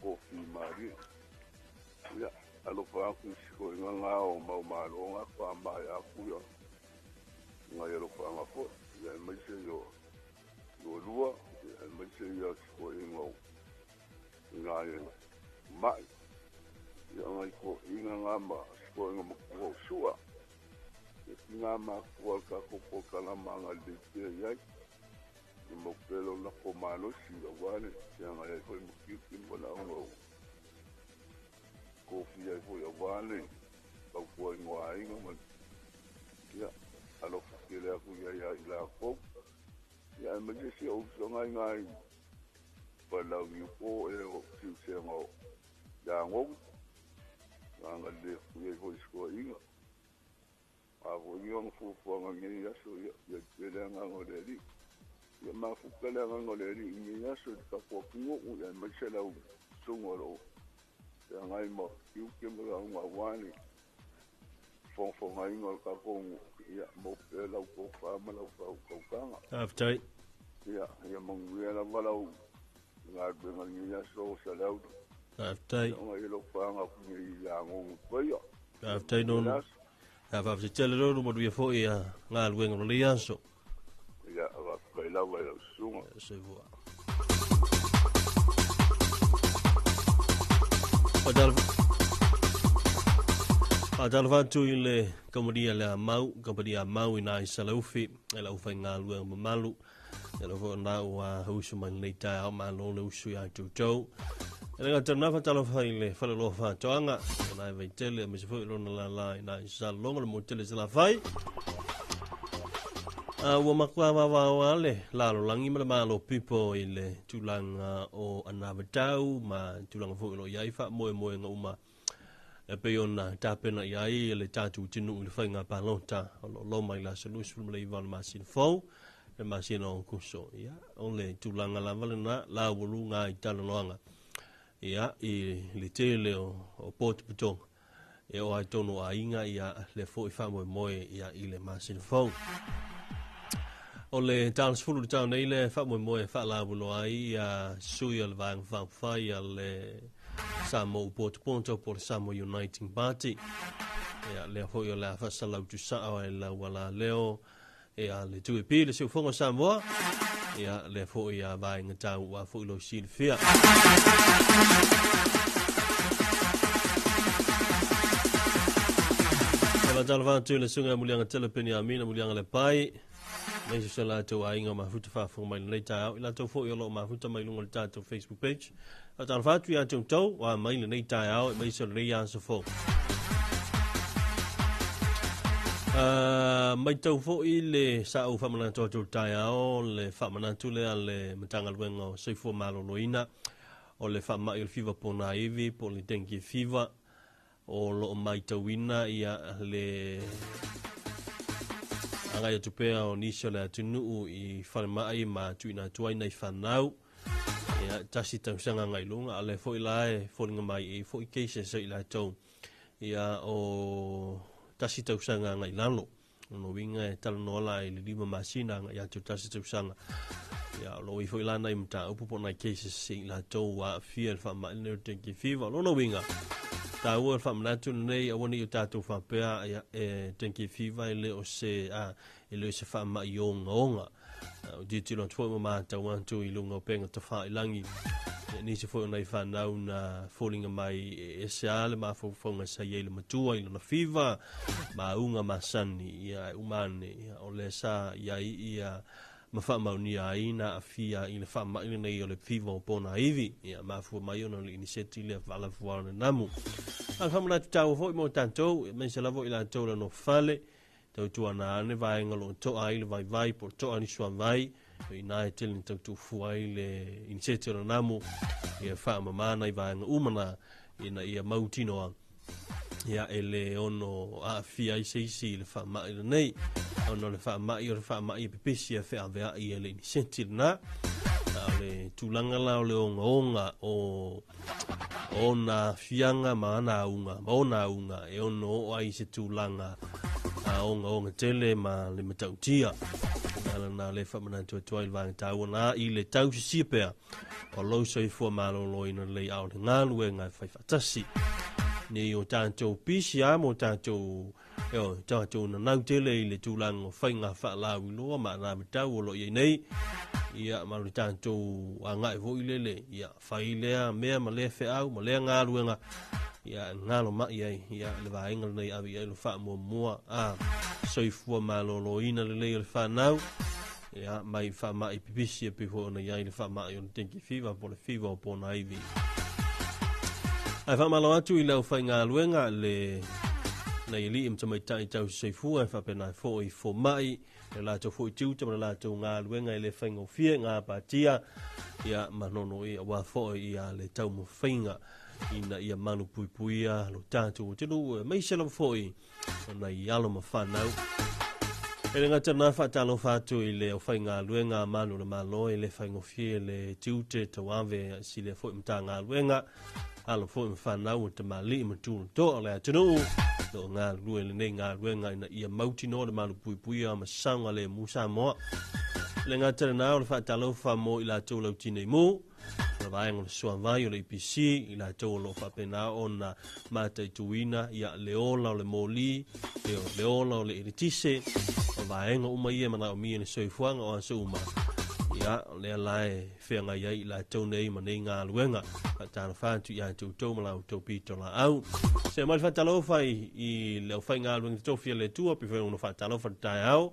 ko fi mari ya alo fa ku ko nga o malo nga pa ma ya ku yo nga yo fa nga fo ya me se yo lua ya me se yo ko ngo nga yo mai ya nga ko nga ma ko ngo sua nga ma ko ka ko kala manga de ya mo pelo na ko malo si wale ya nga ko mo ki mo la ngo ko fi ya ko ya wale ba ko ngo ai ngo ya alo ke le ku ya ila ko ya me si o so ngai pa la yu ko e o si se ngo ya ngo anga le ye ko sko inga a vo yong fu nga ngi ya so ya le nga ngo le ri ya ma fu kala nga ngo le ri ngi ya so ka ko ngo ya ma chela u so ngoro ya ngai mo yu ke mo la nga wani fo nga ngo ka ko ya mo la ko fa ma la fa ko kanga after ya mo ngi la wala u nga be ngi ya so sa la after nga ilo fanga ku ya ngo ko yo after no have to tell it mo du fo ya nga luenga no lianso ya va kai la va sunga se voa Adal vatu ile komedia la mau ina isalufi ela ufainga luenga malu ela vo na wa husu man leita au malo le usu ya tutou ela tana fa talo fa ile fa lo fa toanga na vai tele me se foi lo na la na sa longa mo tele se la fai wa makwa wa le la lo langi ma lo pipo ile tulanga o anabatau ma tulanga fo lo yai fa mo nga uma e pe ona tapena yai le tatu tinu le fa nga palota lo mai la solution le ivan masin fo e masino kuso ya onle tulanga la valena la wulunga italanga ya i le tele o pot puto e o ai tono ainga ya le fo fa mo ya i le masin fo ole dans fulu town ile fa mo fa la wulo ai ya suya le vang fa fa ya le samo pot ponto por samo uniting party ya le fo yo la fa sala tu sa la wala leo e a le tu pe le se fonga Samoa ya le fo ya vai ngata wa fo lo sil fia la dalva tu le sunga mulianga telepeni amina mulianga le pai me se la to ainga ma futa fa fo mai le ta la to fo yo lo ma futa mai lunga ta to Facebook page la dalva tu ya to wa mai le ta au me se le ya so fo mai tau fo i le sa u famana to tai ao le famana tu le matanga luenga se fo malo loina o le fama il fiva pona ivi po le dengue fiva o lo mai tawina ia le anga ya tupea o nisho le atunu i farma ai ma tuina tuaina i fanau ia tasi tausanga ngai lunga ale foi lae folinga mai e foi keise sei la tau ia o tasi tausanga ngai lalo no winga e tal no la e lima masina ia tu tasi tausanga ia lo i foi la nai mta upu po nai keise sei la tau wa fiel fa ma ne tenki fiva lo no winga ta ua fa ma tu nei a woni ta tu fa pe ia e tenki fiva ile o se a ile se fa ma yonga onga di tilo tfo ma ta wan tu i lunga penga to fa ilangi ni se fo nei fa na una falling mai e se ale ma fo fonga sa yele matua i na fiva ma unga masani ia umane ia o le sa ia ia ma fa ma ni ai na afia i le fa ma i nei o le fiva o pona ivi ia ma fo mai ona le initiative le vala fo na namu al fa ma ta fo mo tanto me se la vo ila to no fale tau tuana ane vai ngalo to ai le vai por to ani suan vai i nai telin tau tu fuai le insetero namu ia fa mama nai vai umana ina ia mautino ia ele ono a fia i seisi le fa mai nei ono le fa mai pepesi fa ave ia le insetero na le tulanga la le onga o ona fianga mana unga e ono ai se tulanga onga tele ma le matautia na le fa mana tu il vang tau na i le tau si pe o lo so i fo malo lo ina le au ngalu e ngai fai fatasi ni o tanto pisia mo tanto yo tanto na nau tele i le tulang o fai nga fa la wi lo ma na tau lo i nei ia ma le tanto a ngai vo i le ia fai le me ma le fe au ma le ngalu nga ia ngalo ma ia le va ingal nei avi e lo fa mo a soi fu malo lo ina le fa nau ia mai fa mai pipisi pe ho na ia le fa mai on tenki fiva po le fiva po na ivi ai fa malo atu i le fa ngaluenga le na ili im tama tai tau soi fu ai fa pe na fo i fo mai le la to fo tu tama la to ngaluenga le fa ngo fie nga patia ia manono ia wa fo ia le tau mo finga ina ia manu puipuia lo tatu tino mai sela foi na ialo mafanau ele ngata na fatalo fatu ile o fainga luenga manu le malo ile faingo fie le tiute tawave sile foi mtanga luenga alo foi mafanau te mali mtu to le tino lo nga luele nga luenga ina ia mauti no le manu puipuia masanga le musa mo le ngata na o fatalo fa mo ila to lo tine mo la vai ngol so vai o le PC ila to lo fa pena ona mata tuina ia leola le moli leola le itise vai ngo uma ia mana o mi ni so fuanga o so uma ia le lai fe nga ia ila to nei maninga luenga ta fa tu ia tu to mala to pito la au se mal fa talo fai i le fa nga luenga to fie le tua pe no fa talo fa ta au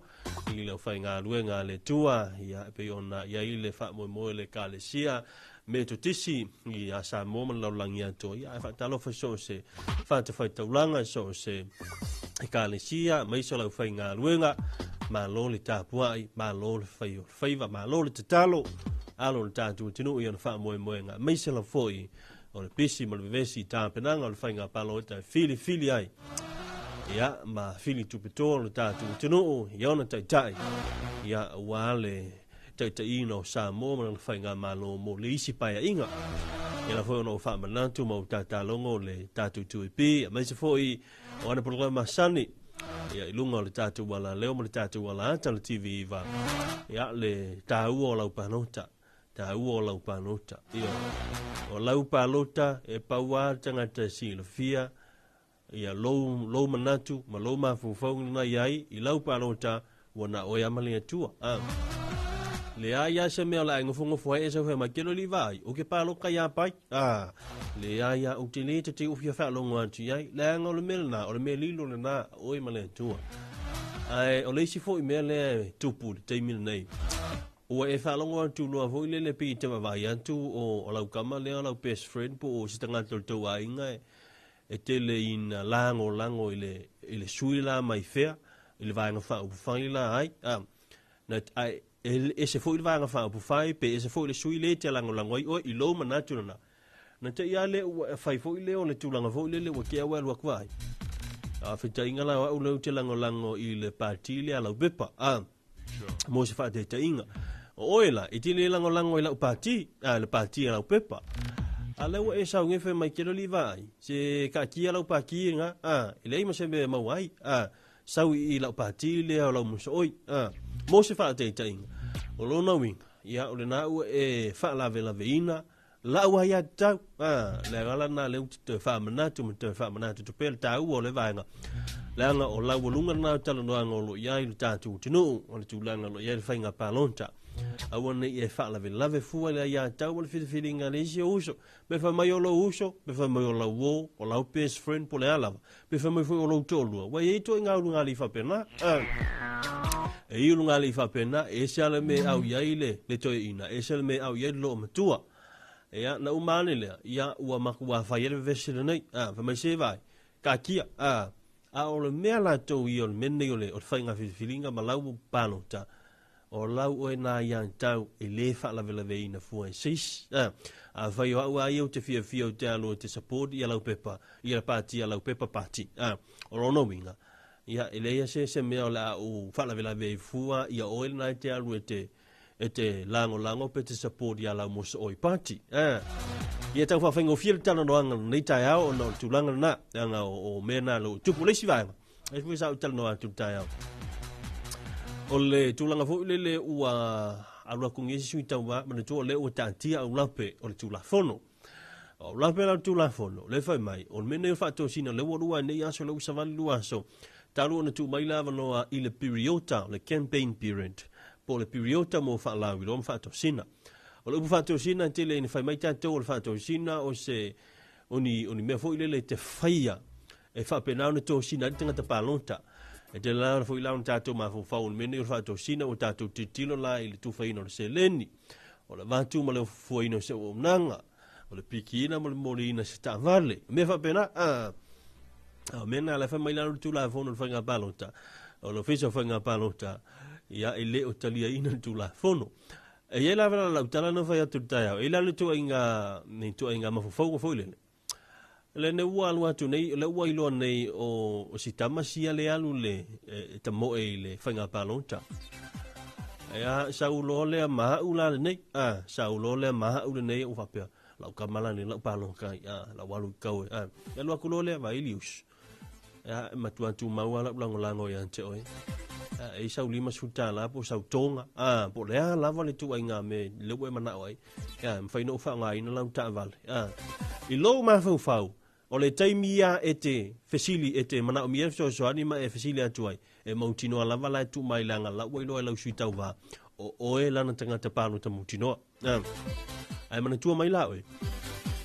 i le fa nga luenga le tua ia pe ona ia ile fa mo le kalesia me to tisi i asa mo la langia to ia fa talo fa so se fa te fa taulanga so se kalesia mai so la fa nga luenga ma lo le tapuai ma lo le faiva ma lo le tatalo alo le tatu tinu i fa mo nga mai se la foi o le pisi mo le vesi ta penanga le fainga palo ta fili ai ia ma fili tu petolo tatu tinu i ona tai ia wale tai ino sa mo le fainga malo mo le isi pa inga ia foi no fa manatu mo tatalongo le tatu tu pi mai se foi ona problema sani ia ilunga le tatu wala leo mo le tatu wala ta le TV va ia le tau o lau panota ia o lau palota e paua tanga te silafia ia lo manatu ma lo mafufau na iai i lau palota wana o yamali atua le aya se me la ngofongo foi e se foi ma kelo li vai o ke palo ka ya pai le aya o te le te o fia fa lo ngati ai le ngol melna o le melilo na o i male tua ai o le si foi me le tupu te mil nei o e fa lo ngati lo vo le pi te vai antu o la kama le la best friend po o sitanga to ai ngai e te le in lango ile suila mai fea ile vai nga fa o faila ai na ai e se foi vanga fa pu fai pe se foi le sui le te lango o i lo manatu na te ia le fai foi le o le tulanga foi le o ke wa lo kwai a fita ingala o le te lango i le parti le ala bepa mo se fa te inga oela itile lango ila upati le pati la pepa ale wa esa nge fe mai kelo livai se ka kia la paki nga ile ma se me mawai sau ila pati le la musoi mo se fa te tainga o lona winga ia o le na u e fa la veina la wa ya tau le gala na le te fa manatu tu pel tau o le vainga langa o la wolunga na tala no anga lo ia i tatu tinu o le tulanga lo ia fa nga palonta awana e fa la fu le ya tau o le feeling ale si uso be fa mai o lo uso be fa mai o la wo o la best friend po le ala be fa mai fu o lo tolu wa ye to nga lu nga li fa pena e i lu nga li fa pena e se ale me au ia ile le to ina e se me au ia lo matua ia na umane le ia ua maku wa fa ile vesile nei fa mai se vai ka kia o le mea la tau i o le mene o le o whainga whiwhiringa ma lau panota o lau oe nā iang tau e le whaalawelawe ina fua e seis a whai o au ai o te whia o te alo te support i a lau pepa i a pāti a lau pepa pāti o rono winga ia e leia se mea o la o whaalawelawe fua i a oe nā te alo e te lango pe te support i a lau mosa oi pāti ia tau whawhaingo whia le tana noanga nei tai au o no tūlanga na anga o mena lo tupu leisi vaenga e fui sa o tala noa tu tai au o le tūlanga fo le ua alua kungesi sui tau wa mana tu o le ua tātia au lape o le tūlafono o lape la tūlafono le whai mai o mena i whato sina le warua nei aso le usavali luaso talu o na tu mai lava noa i le periota le campaign period po le periota mo whaalawi lo whato sina o le upuwhato sina te le ni whai mai tātou o le whato sina o se oni mea fo ile te whaia e whapenau na tō sina ni tangata pālonta e te lau fo ilau na tātou ma fo whau mene o le whato sina o tātou te tilo la i le tūwhaina o le se leni o le vātu ma le fuaina o se o mnanga o le pikiina ma le morina se tā vale mea whapena o mena le whai mai lau tu la fono le whainga pālonta o le whisa whainga pālonta ia e le o talia ina tu la fono e ia la vela la utala no fai atu tai au e la le tu inga mafofau fo ile le ne ua alu atu nei le ua ilo nei o si tamasia le alu le tamo e le whainga pālonta ia saulo le maha ula le nei saulo le maha ula nei o whapea lau kamala ni lau pālonka la walu kau ia lua kulo le va ilius ia matuantu maua la lango ia te oi e sau lima suta la po sau tonga po le lava le tu ainga me le we mana oi fai no fa ngai na lau ta vale i lo ma fau o le taimia ete fesili ete mana o mia so anima e fesili atu ai e moutino lava la tu mai langa la we lo la suita va o e lana tanga te pano ta moutino ai mana tu mai la oi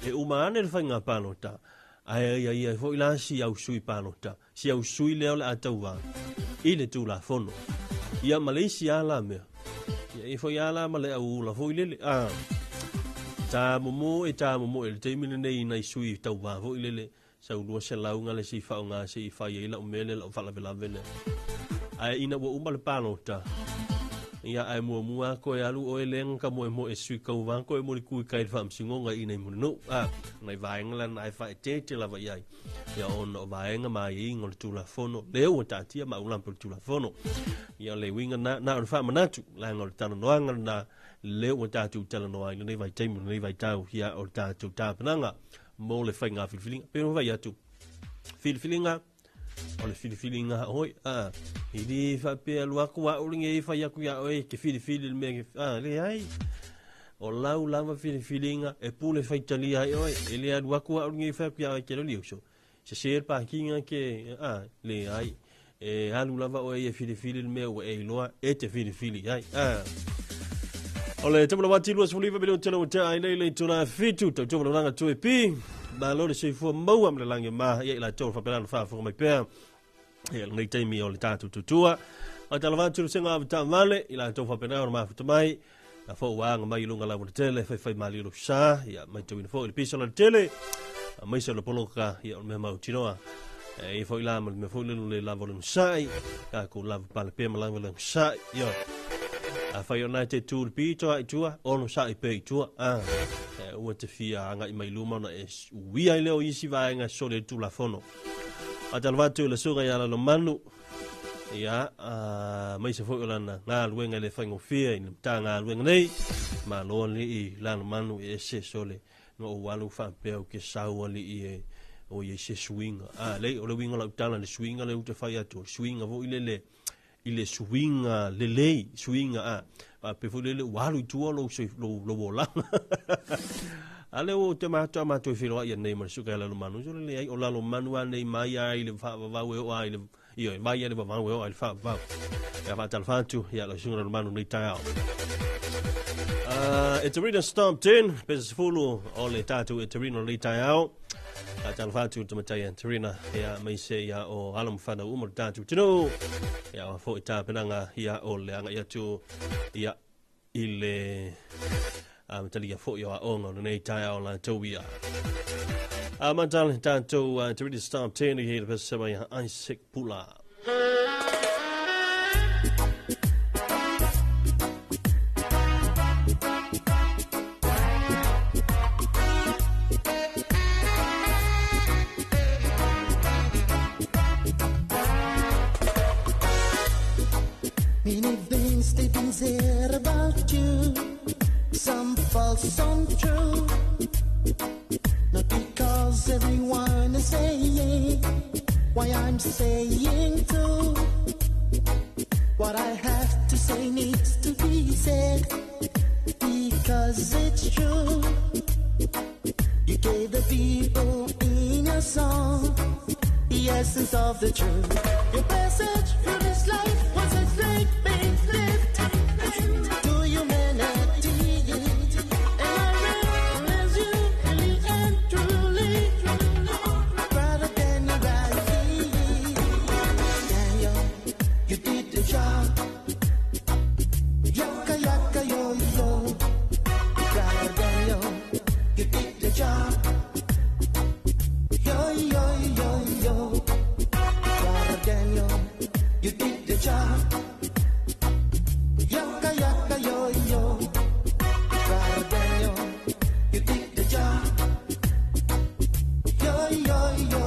e uma ane le fainga pano ta ai fo ila si au sui pano ta si au sui le o atu va ile tu la fono ia Malaysia la me ia fo ia la male au la fo ile ta momo e te mine nei nai sui tau va fo ile sa u se la unga le si fa unga si fa ia la mele la fa la vela vele ai ina wo umba le pano ta ia ai mua ko e alu o eleng ka mo e sui ka wa ko e mo ku kai fam singonga ina mo no nai va engla nai fa te la va ia ia on va enga mai ngol tu la fono le o tatia ma ulam tu la fono ia le winga na fa manatu la ngol tano noanga na le o tatu tala noanga nei vai taimu nei vai tau ia o tatu tapanga mo le fainga filfilinga pero vai atu filfilinga o le filifilinga oi i di fa pe lua ku wa ulinge fa ya ku ya oi ke filifili me le ai o lau lava filifilinga e pule fa italia oi ele lua ku wa ulinge fa ku ya ke lo liuso se ser pa kinga ke le ai e alu lava oi e filifili me o e loa e te filifili ai ole tamo wati lu so liva belo telo ta ai le tuna fitu to tamo langa to pi ba lo se fu mo am le lange ma ia la to fa pelano fa fu mai pe e nei taimi o le tatu tutua a tala watu lu senga ta vale ila to fa pelano ma fu mai la fo wa nga mai lunga la mo tele fa mali lu sa ia mai to in fo il piso la tele mai se lo poloka ia me mau tinoa e fo ila me fo le la volum sai ka ko la pa le pe ma la volum sai ia a fai ona te tūr pito ai tua ono sa i pe tua ua te fia anga i mai luma na e ui ai leo isi vaenga so le tula fono a talvatu le suga i ala lo manu ia mai se foi lana nga luenga le fango fia in tanga luenga nei ma lo li I lana manu e se sole no walu fa pe ke sauli I o ye se swinga le o le winga la tala le swinga le uta fa ya to swinga vo ile swinga le swinga pe fu le walu tu lo se lo vola ale o te mata to filo ya nei ma su ka la manu so le ai o la lo manu nei mai ai le fa va we o ai le io mai ia le va we o ai fa va ya fa tal fa tu ya lo sunga lo manu nei tao it's a reader stomped in pes fulu o le tatu e terino le tao tal fa tu matai terina ya mai se ya o alam fa na umur tatu tino ya fo ita penanga ya o le anga ya tu ya ile tali ya fo yo ongo nei tao la tobia mantal tanto to read stop 10 here the best by Isaac Pula Many things they've been said about you, some false, some true. Not because everyone is saying why I'm saying too. What I have to say needs to be said because it's true. You gave the people in your song the essence of the truth. Your message through this life was a great big lift to humanity. And I realize you really and truly rather than your reality. Daniel, you did the job. Yaka yaka yo yo. Brother Daniel, you did the job. Yo yo yo yo. Brother Daniel, you did the job. Yaka yaka yo yo. Brother Daniel, you did the job. Yo yo yo yo.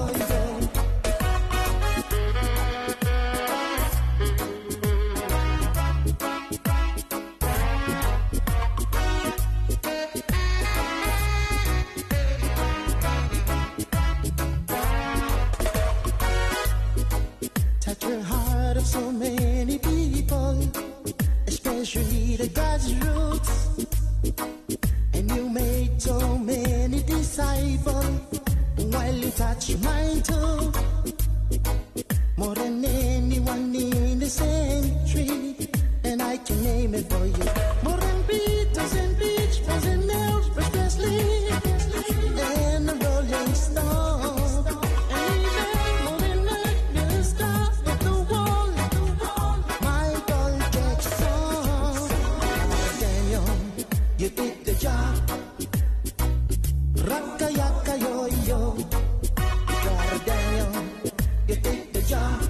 Touch your heart of so many people, especially the grassroots. And you made so many disciples while you touch mine too. More than anyone in the century, and I can name it for you. More than Beatles and Beach Boys and Elvis Presley and the Rolling Stones. And even more than the stars of the wall, Michael Jackson. Daniel, you did the job. Raka yaka yo yo. Daniel, you did the job.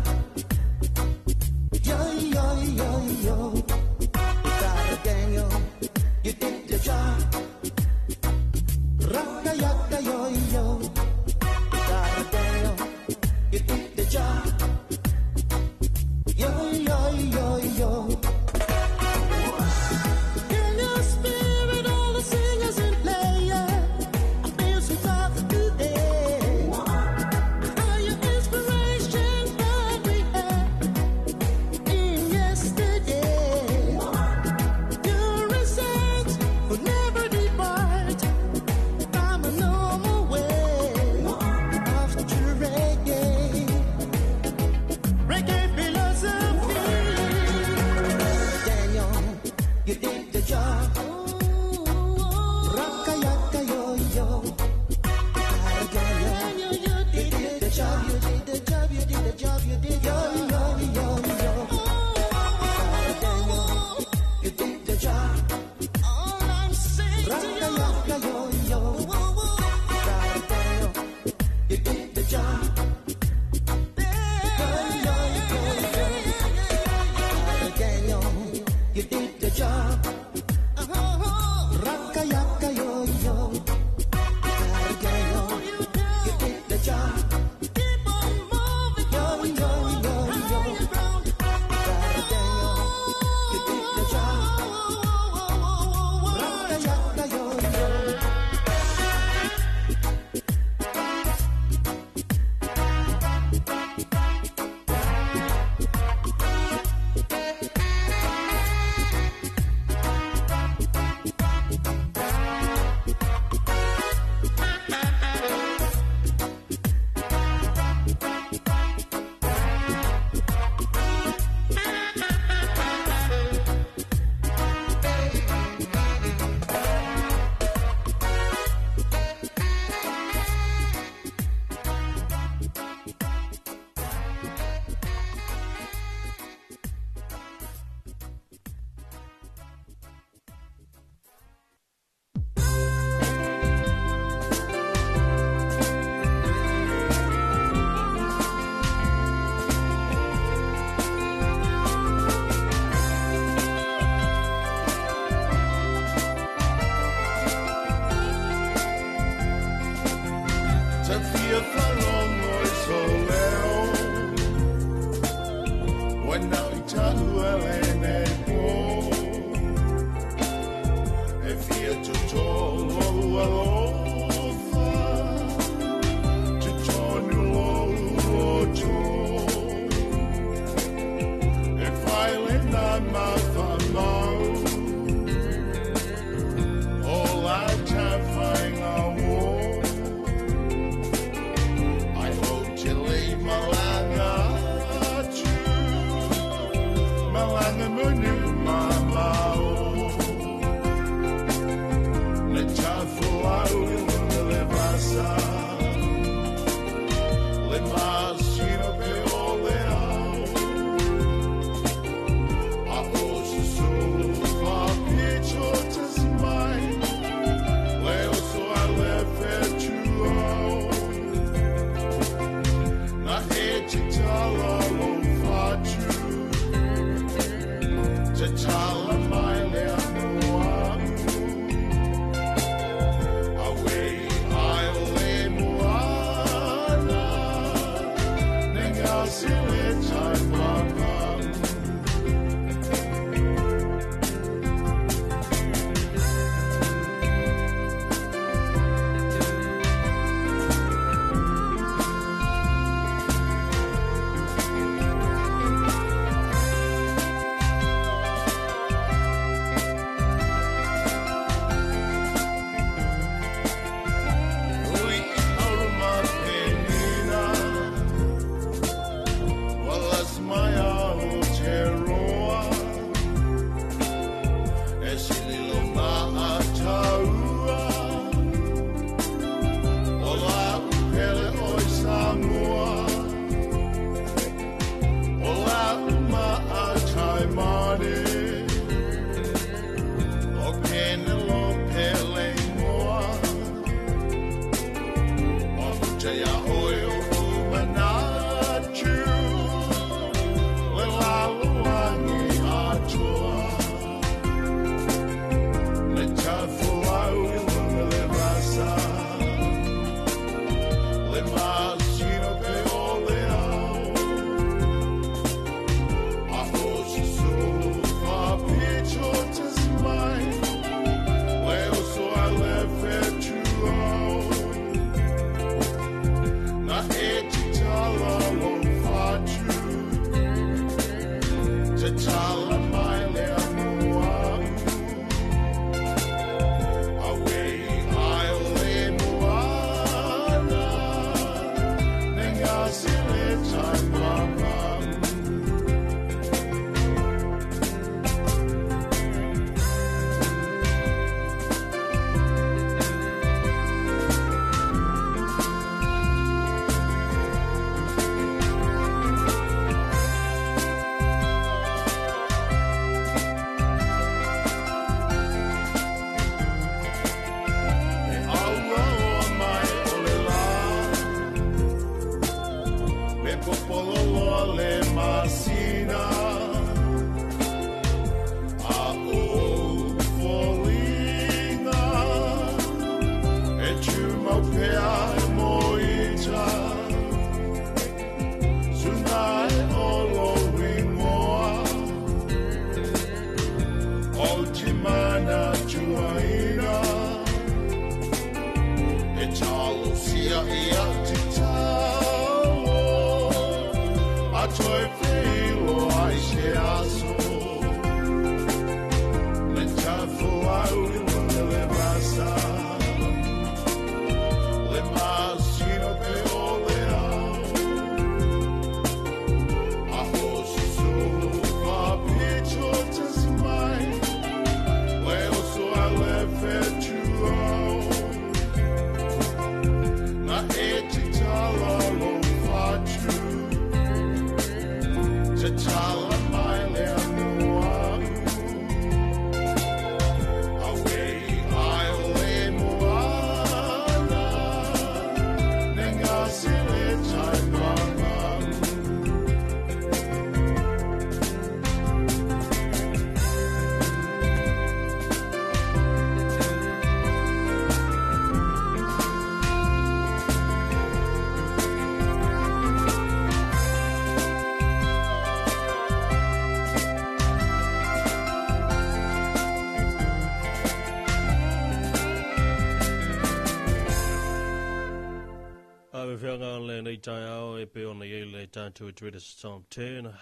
tai au e pe ona ye le tātou e Twitter Storm 10.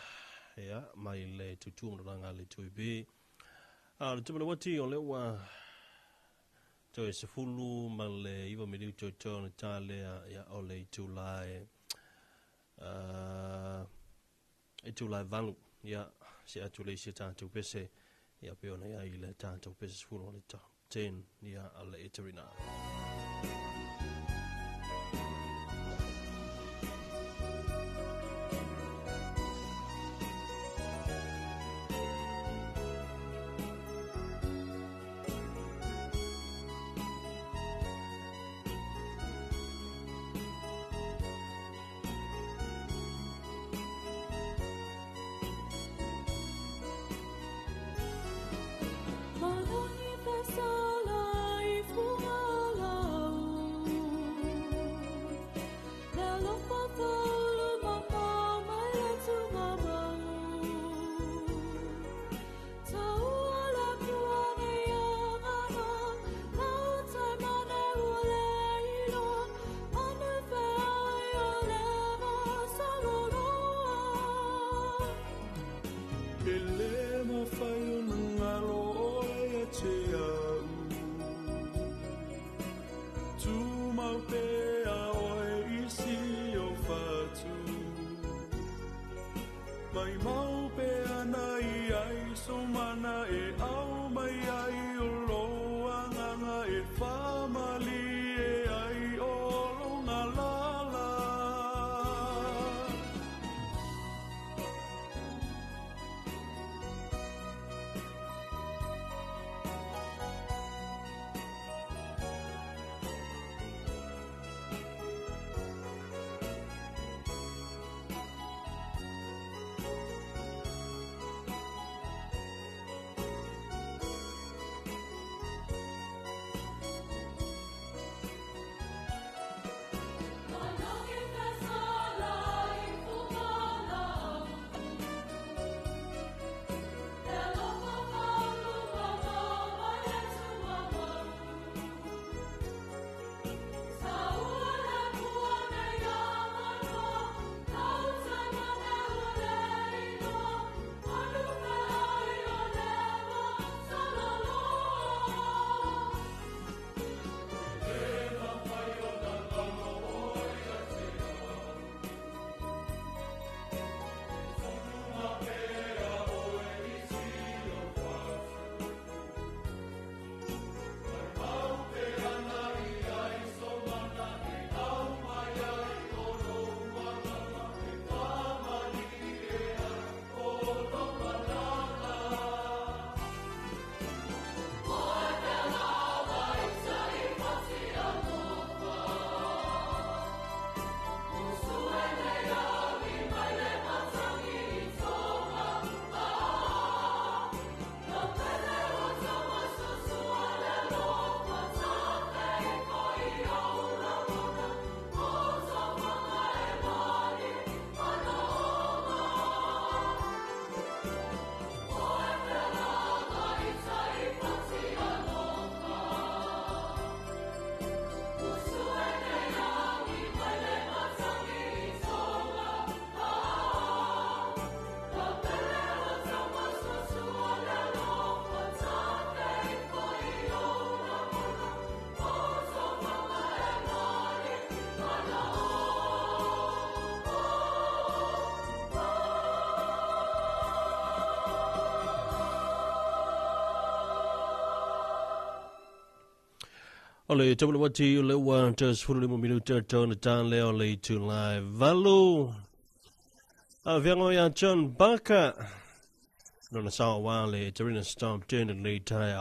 Ia, mai le tutumuranga le tuibi. Le tumana wati o le wa to e sefulu ma le iwa miliu to na tale ia o le tulai. E tulai valu. Ia, se atu le se tātou pese. Ia pe ona ia i le tātou pese sefulu o le top 10. Ia a le eterina. Ole tabula wati le wa tes fulu mo minuta tona tan le ole to live valu aviango ya John Baka no na sawa wale Terina Storm turn le tile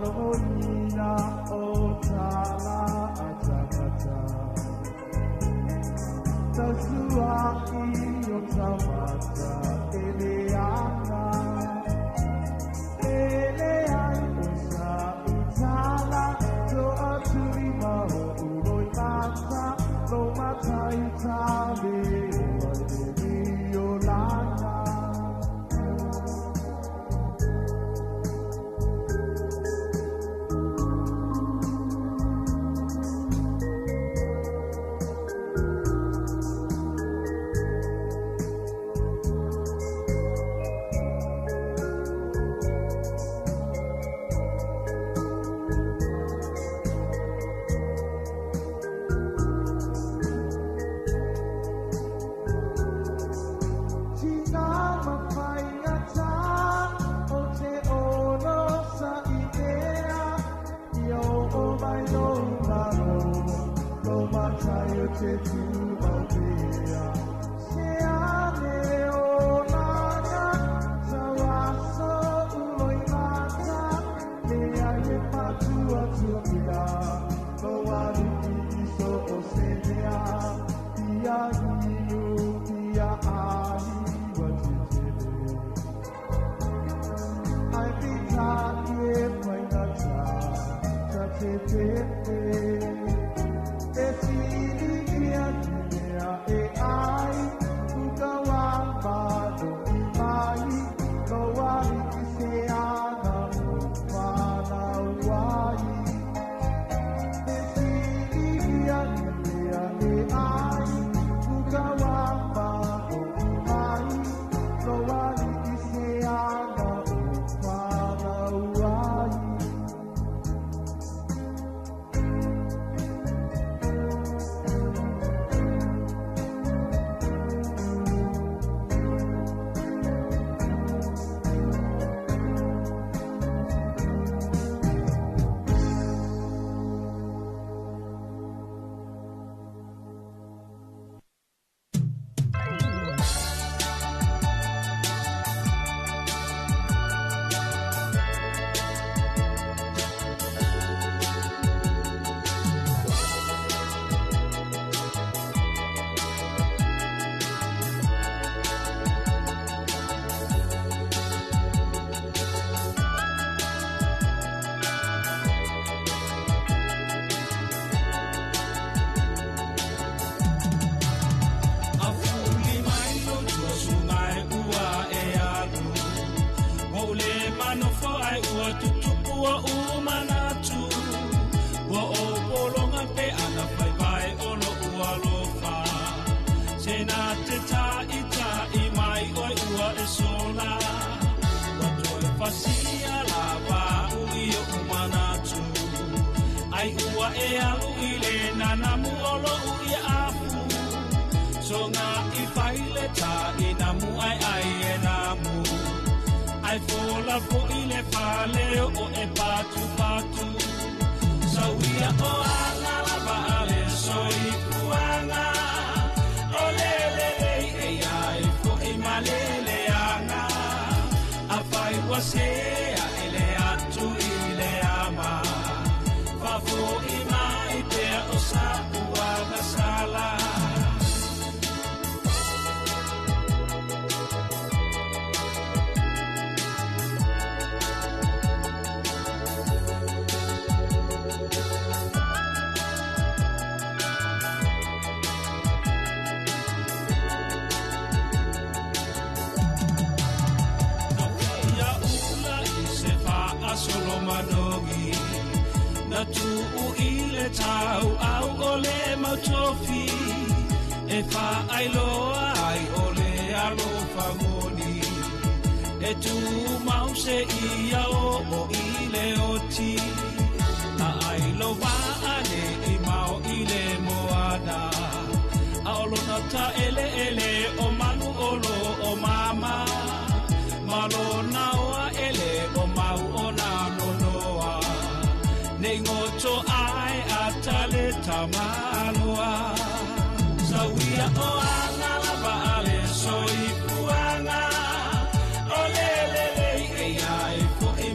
Malonina Otala Atakata Tasuaki Yotamata Eleana Eleaisa Utala To Aturima Uroi Mata Lo Mata Itali Yolanda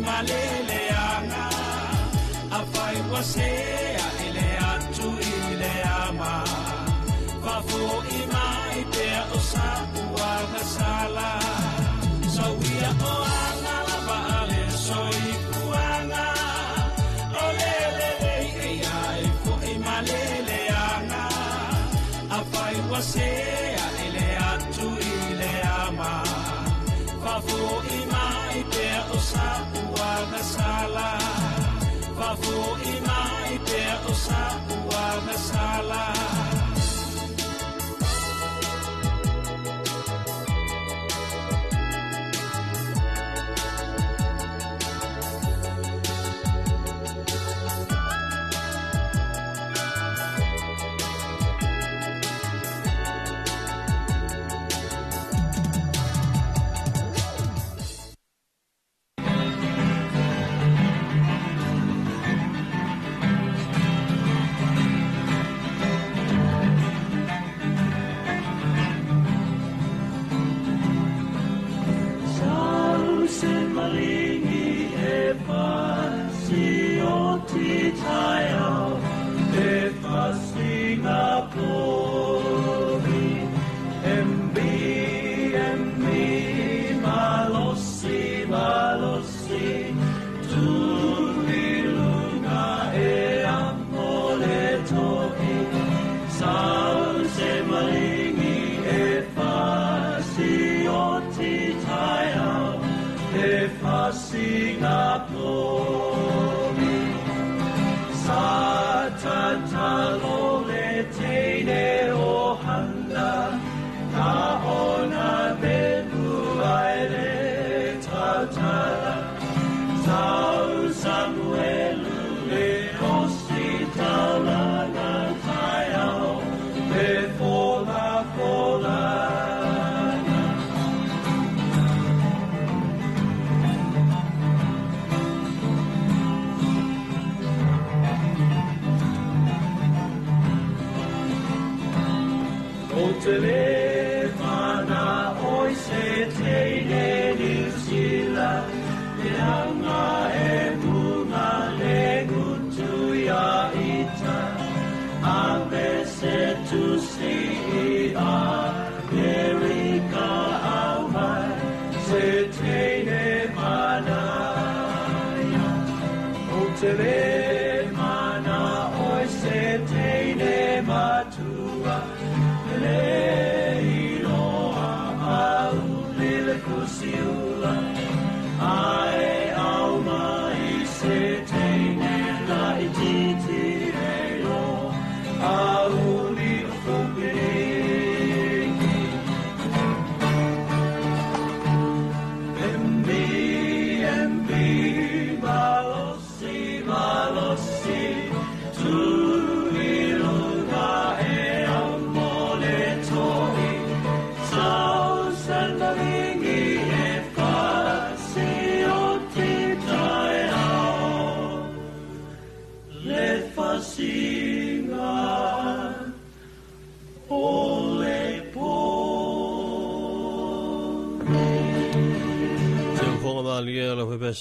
Malele anga wasea ele atu ile ama Fafo ima ipe o sa ua sala Sawia o angala baale soi kuanga Olelele e ai fo ima lele anga Apai wasea ele atu ile ama Fafo ima ipe o sa ua sala Fafo ima ipe o sa ua sala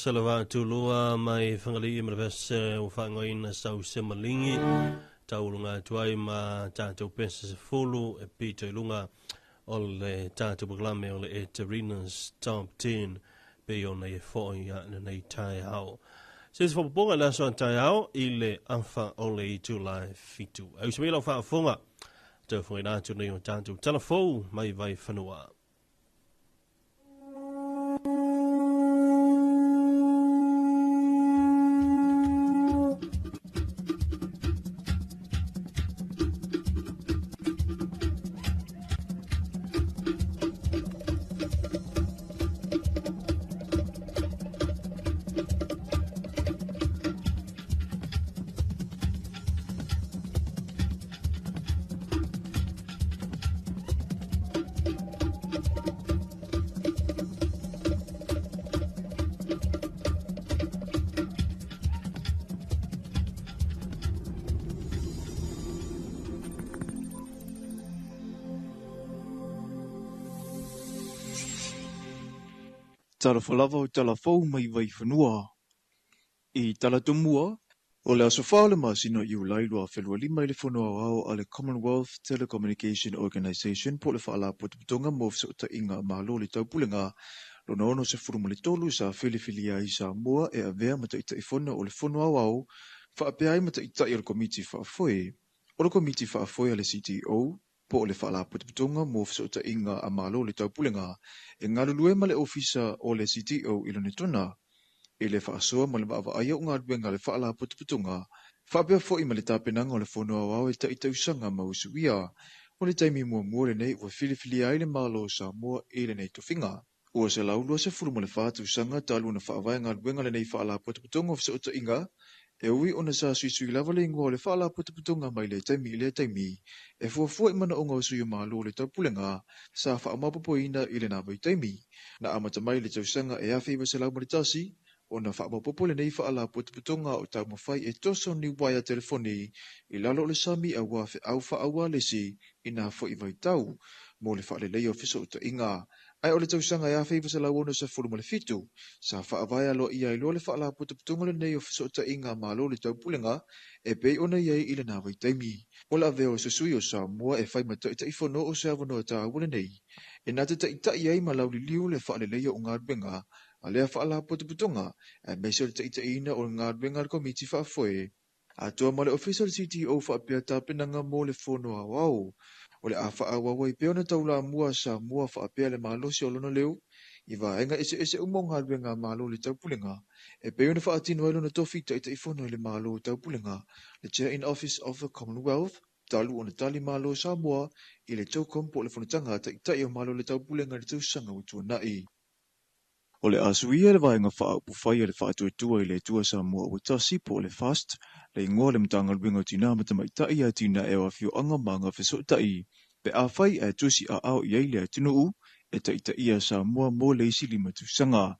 Salava tulua mai whangali ima vese o whangoina sau semalingi taulunga tuai ma tātou pesa se fulu e pito ilunga o le tātou paglame o le e Terina's Top 10 pe o nei e fōi a nei tai hao. Se se whapaponga la soan tai hao i le awha o le i tūlai fitu. Au se mila whaafonga tau whangai nātu nei o tātou talafou mai vai whanua. Tara whalava o tala whau mai vai whanua. I tala tumua, O le asofa le masino i ulai loa whelua lima i le whanua wao a le Commonwealth Telecommunication Organisation po le whaala putuputonga mo fisa uta inga mahalo le taupulenga lo na ono se furuma le tolu sa whiliwhilia i Samoa e a vea mata ita i whona o le whanua wao whaapea ai mata ita i o le komiti whaafoe. O le komiti whaafoe a le CTO po o le whaala putuputonga mo fisa uta inga a mahalo le taupulenga e ngalulue ma le ofisa o le CTO ilo ne tona. E le whaasoa ma le maawa aia o ngā ruenga le whaala putuputunga. Whaapea fo i ma le tāpenanga o le whanua wao e tausanga mausuia. O le taimi mua le nei ua whiliwhili ai le malo Samoa e le nei tofinga. Ua se laulua se furu ma le whaatausanga talu na whaawai ngā ruenga le nei whaala putuputunga o fisa o inga. E ui o na sa sui lava le ingua o le whaala putuputunga mai le taimi i le taimi. E fuafua i mana o ngā usuia malo le taupulenga sa whaamapopo ina i le nāwai taimi. Na amata mai le tausanga e awhiwa se lau maritasi. O na whaamapopo le nei whaala putuputunga o tau mawhai e toso ni waia telefoni i lalo le sami a wafe au whaaua lesi i nā fo i vai tau mo le whaale lei ofisa o ta inga. Ai o le tausanga e awhiwa se lau ono sa furuma le fitu sa whaavai alo ia i lo le whaala putuputunga le nei ofisa o ta inga ma lo le tau pulenga e pei ona iei i le nā vai taimi. O la veo se sui o Samoa e whaimata i ta ifono o se avano ta awale nei. E nā te ta ita iei ma lau li liu le whaale lei o ngā ruenga a lea whaala putuputunga e meisio le ta ina o ngā ruenga le komiti whaafoe. A toa ma le official CTO whaapea tāpenanga mo le whonoa wau. O le a whaawawai peona taula mua sa mua whaapea le malosi o lona leo. I vaenga ese umo ngā ruenga malo le taupulenga. E peona whaatino ilo na tofi ta ita ifono le malo taupulenga. Le Chair in Office of the Commonwealth. Talu o na tali malo Samoa i le taukom po le whanatanga ta ita i o malo le taupulenga le tausanga utua nai. O le asuia le vaenga whaapufai le whaatuatua i le tua Samoa o tasi po le fast, le ingoa le mtanga luenga tina matamaitai a tina e o fio anga manga fesotai, pe a whai e tusi a au i eile a tinu e ta ita ia Samoa mo le isi lima tusanga.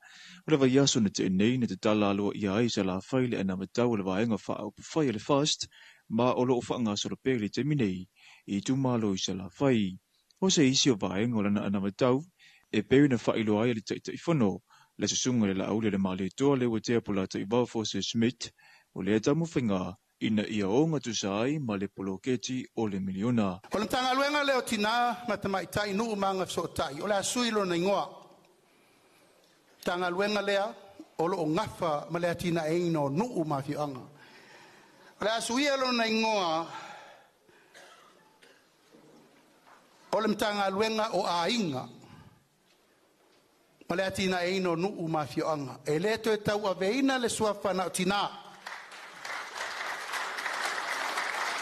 O le vai aso na te enei na te tala aloa ia ai sa la whai le anamatau le vaenga whaapufai le fast, ma o lo whaanga soro pele te minei, i tu malo i sa la whai. O se isi o vaenga o lana anamatau, e peri na whailo ai le ta ita ifono, le susunga le laule le male toa le watea polata i Balfour se Smith, o le atamu whinga ina ia o ngā tusai ma le poloketi o le miliona. O le tanga luenga leo tina matamaitai nuu manga fsotai, o le asuilo na ingoa. Tanga luenga lea, o lo o ngafa ma le atina eino nuu mawhianga. O le asuilo na ingoa, o le tanga luenga o a inga. Ma le atina eino nuu mawhianga. E le to e tau aveina le suafana o tina.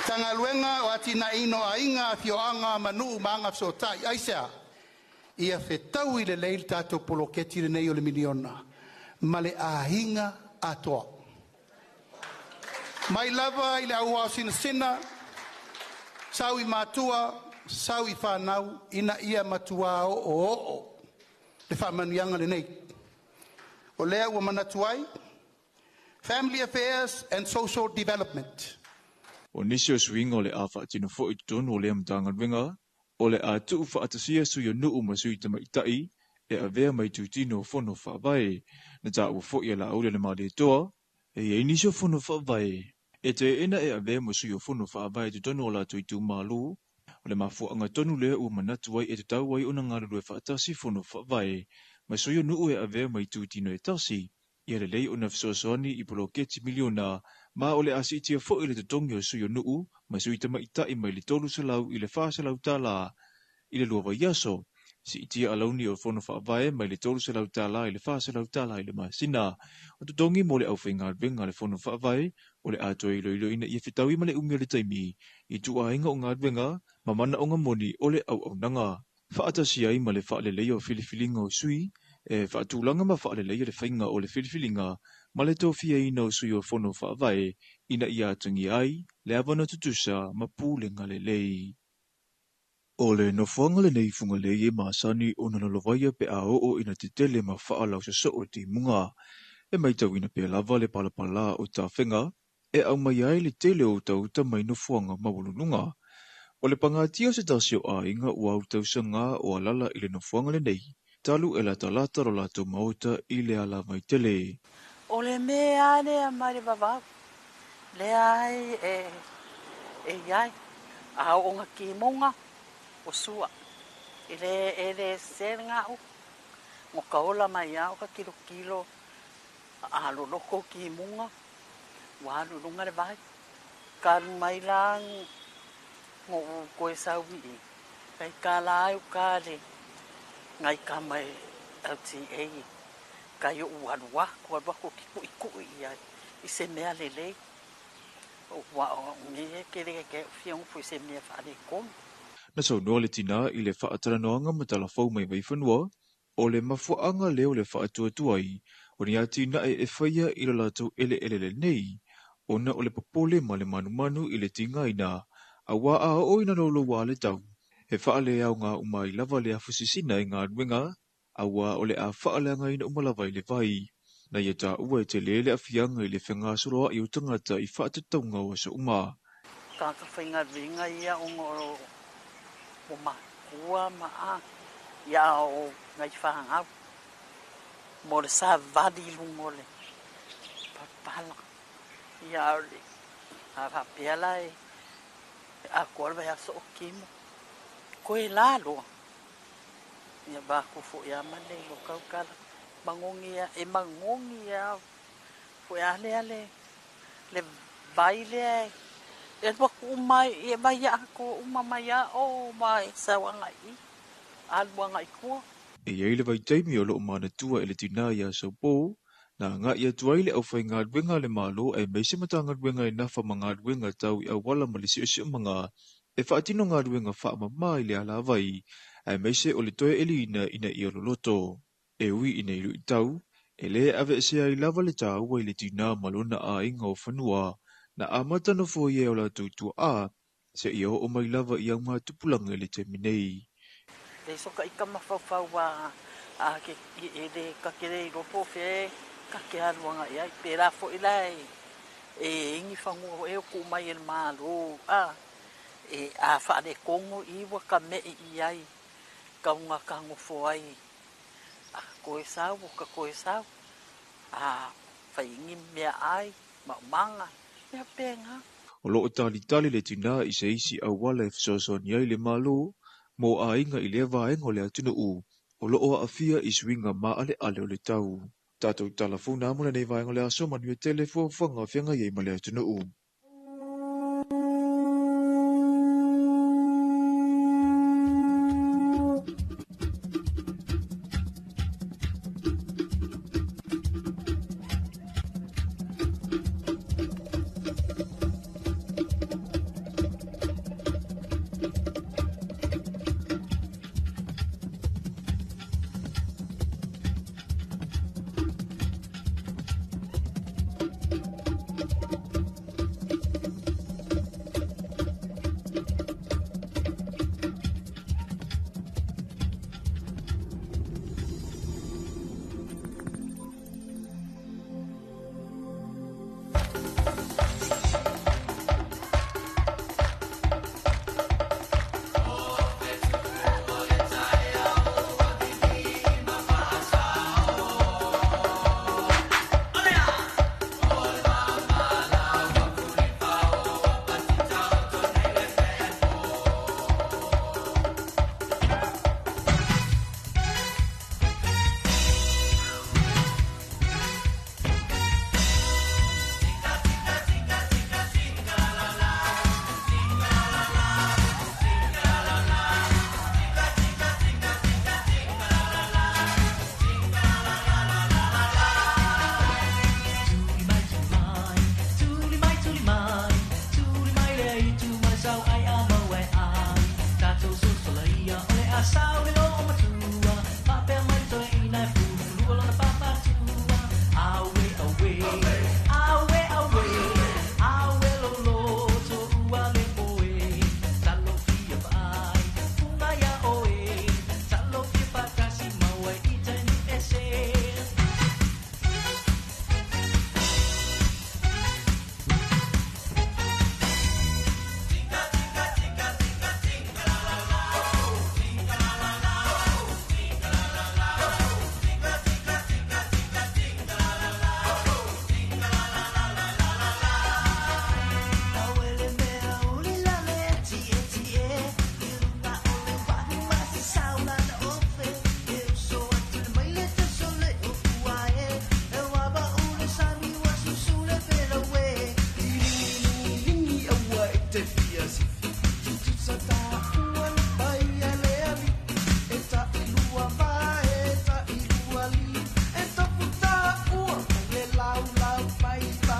Tanga luenga o atina eino a inga whioanga ma nuu maanga fsotai. Aisea, ia whetau i le leil tato poloketi le nei o le miliona. Ma le a inga atoa. Mai lava i le aua o sina, sau i matua, sau i whanau, ina ia matua o. Le whamanuianga le nei. O lea ua manatuai, Family Affairs and Social Development. O nisi o suinga o le a whaatino fo i tonu o lea mtanga ruenga, o le a tuu whaatasia sui o nuu ma sui tama itai, e a vea mai tutino o whono whaavai, na ta ua fo i ala aule le maale toa, e nisi o whono whaavai, e te ena e a vea ma sui o whono whaavai tu tonu o la tui tu malu, o le mafuanga tonu lea ua manatu ai e te tau ai o na ngarulu e whaatasi whono whaavai, ma sui o nuu e a vea mai tutino e tasi, ia le lei o na fsosoni i poloketi miliona, ma o le asi itia fo i le tutongi o sui o nuu, ma sui tama itai mai le tolu salau i le whaasalau tala, i le luava iaso, si itia alauni o whono whaavae mai le tolu salau tala i le whaasalau tala i le masina, o tutongi mo le au whainga venga le whono whaavae, o le ato i loilo ina i whitau i ma le umia le taimi, i tua inga o ngā venga, ma mana o ngā moni o le au nanga. Whaatasi ai ma le whaale leia o whiliwhilinga o sui, e whaatulanga ma whaale leia le whainga o le whiliwhilinga, ma le tōwhia ina o sui o whono whaavae, ina i atungi ai, le avana tutusa ma pūlenga le lei. O le nofuanga le nei funga lei e maasani o na lovaia pe a o ina te tele ma whaalau sa so o ti munga, e mai tau ina pe lava le palapala o ta whenga, e au mai ai le tele o tau ta mai nofuanga mawulununga. O le pangatia se tasio a inga ua au tausanga o alala i le nofuanga le nei, talu e la talata ro la tau mauta i le ala mai tele. O le mea le a mare vavau. Le ai e iai a o nga ki monga o sua ele senga o mo kaola mai au ka kilo a lo loko ki monga wa lu lunga le vai kan mai lang mo ko sa wi kai kala ai ka le ngai ka mai LTA kai o wa ko ku iai I se mea lele wa ni ke fiong fu se mea fa le kom Na so no le tina I le whaatara noanga ma talafou mai vai whanua, o le mafuanga leo le whaatua tuai, o ni atina e whaia I la lātou ele nei, o na o le papole ma le manu I le tinga ina, a wā a o ina no lo wā le tau. He whaale au ngā umai lava le afusisina I ngā nuenga, a wā o le a whaale anga ina umalava I le vai, na ia tā ua te lele a fianga I le whenga soroa I o tangata I whaatataunga o sa uma. ka whainga ringa ia o ngoro o ma kua ma a ia o ngai whahangau mo le sa vadi lungo le papala ia o le a papiala a korba ia so kimo koe lalo ia ba kufu ia mane lo kaukala mangongia mangongia foi ale le baile e wa mai e vai ko uma mai o mai sawanga I alwanga I ko E iei le vai taimi o lo mana tua e le tina ia so po, na ngā ia tuai le au whai ngā duenga le malo e meise mata ngā duenga I nafa ma ngā duenga tau I awala ma le si mga, e whaatino ngā duenga wha ma mai le ala vai, e meise o le toe eli ina I o loloto. E ui ina I tau, e le ave se ai lava le tā ua I le tina malona a inga o whanua, na amata no fo ia o la tutua a, se ia o mai lava I au ngā tupulanga le te minei. le soka I kama fau wa a ke le ka kere I ropo fe ka ke alwanga ia pera fo ilai e ingi fangu e ku mai el malo a e a fa de kongo I wa ka me I ai ka unga ka ngo fo ai a ko sa a fa ingi me ai manga ia penga O loo tali le tina I se isi au wala e fsoso ni ai le malo, mo a inga I le vaenga o le atuna u, o loo a fia I swinga maa ale o le tau. Tātou talafona amuna nei vaenga o le aso manue telefo whanga whianga iei ma le atuna u. te fia si tu sa ta uan bai ale ali e ta ilua vai e ta ilua li e ta puta ua le lau lau bai ba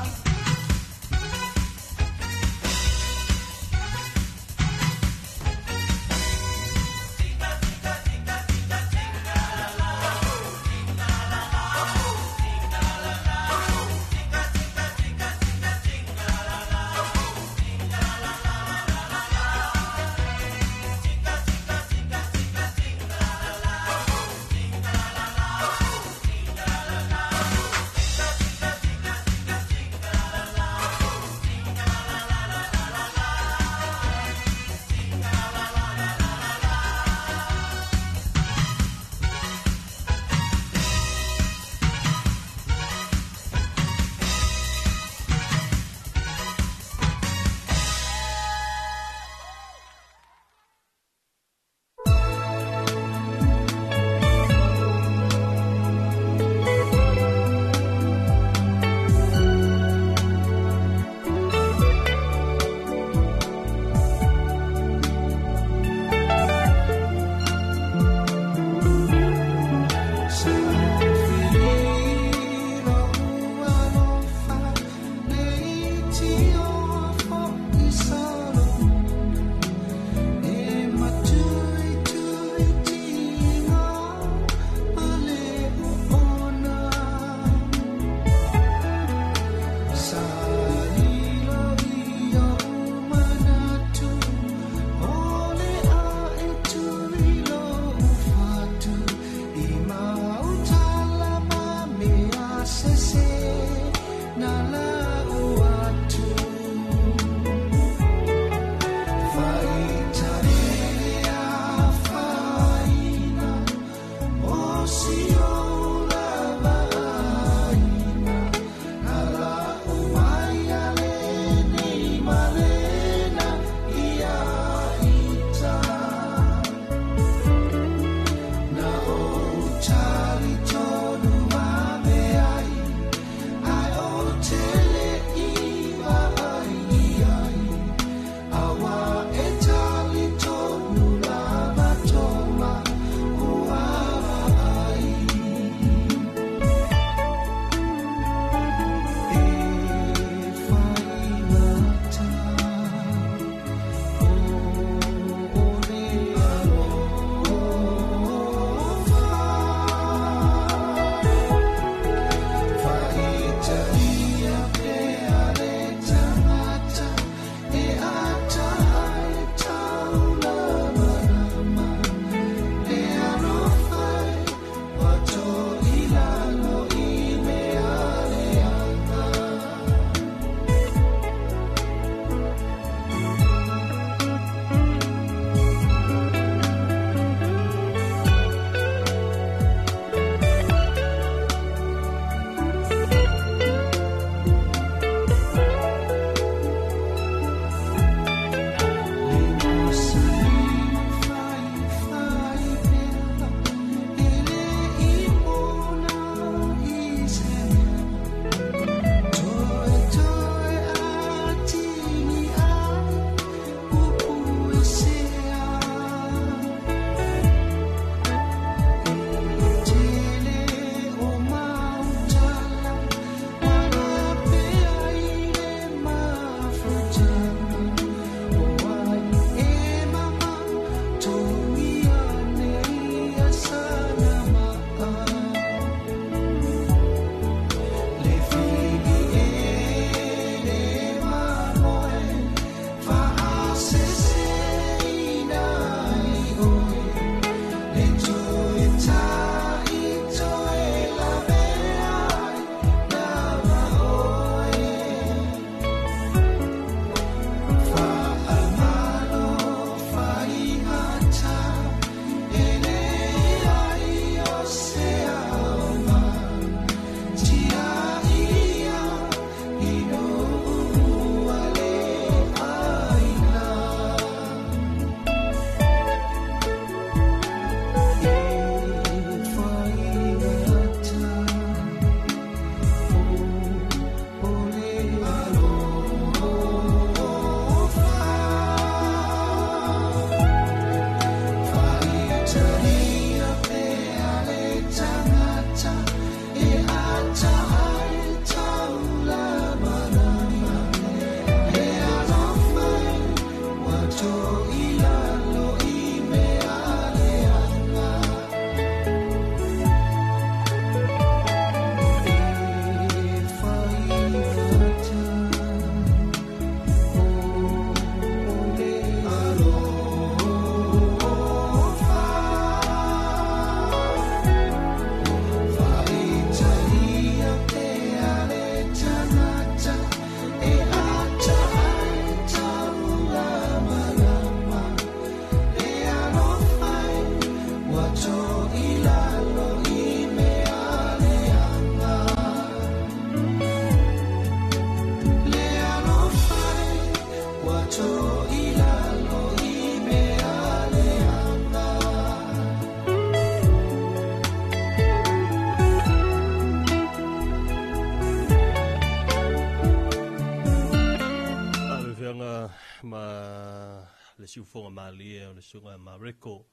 ma le siufonga mali e o le sunga mareko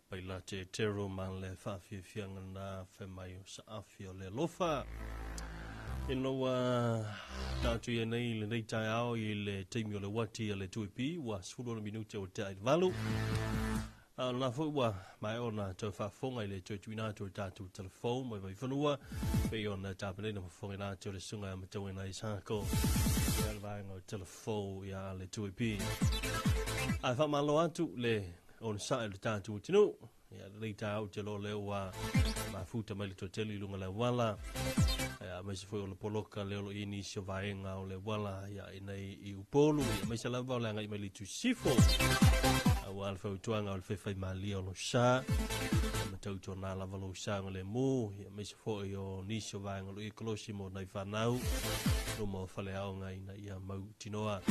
pai la te tero man le whawhiwhianga na whemai o sa awhi o le lofa. Ino tātu ia nei le nei tai ao i le teimi o le wati a le tuipi wa suro minute o te aidvalu. Nā fua mai ona tau whafonga i le tuituina tu tātu telefon mai vai whanua pe ona tāpene na whafonga nā tu le sunga matau ina i sāko ia le vaenga o telefon ia le tuipi. Ai whamalo atu le on sa le tātu tinu ia le tai au te lo leo wa mafuta mai le toteli lunga le wala ia mai se foi o le poloka leo lo ini sio vaenga o le wala ia inai i upolu ia mai se lava o le ngai mai le tu sifo au alfa utuanga o le whewhai mali o lo sa matau tō nā lava lo sa o le mu ia mai se foi o nisio vaenga lo i kolosi mo nai whanau no mo whale au ngai na ia mau tinoa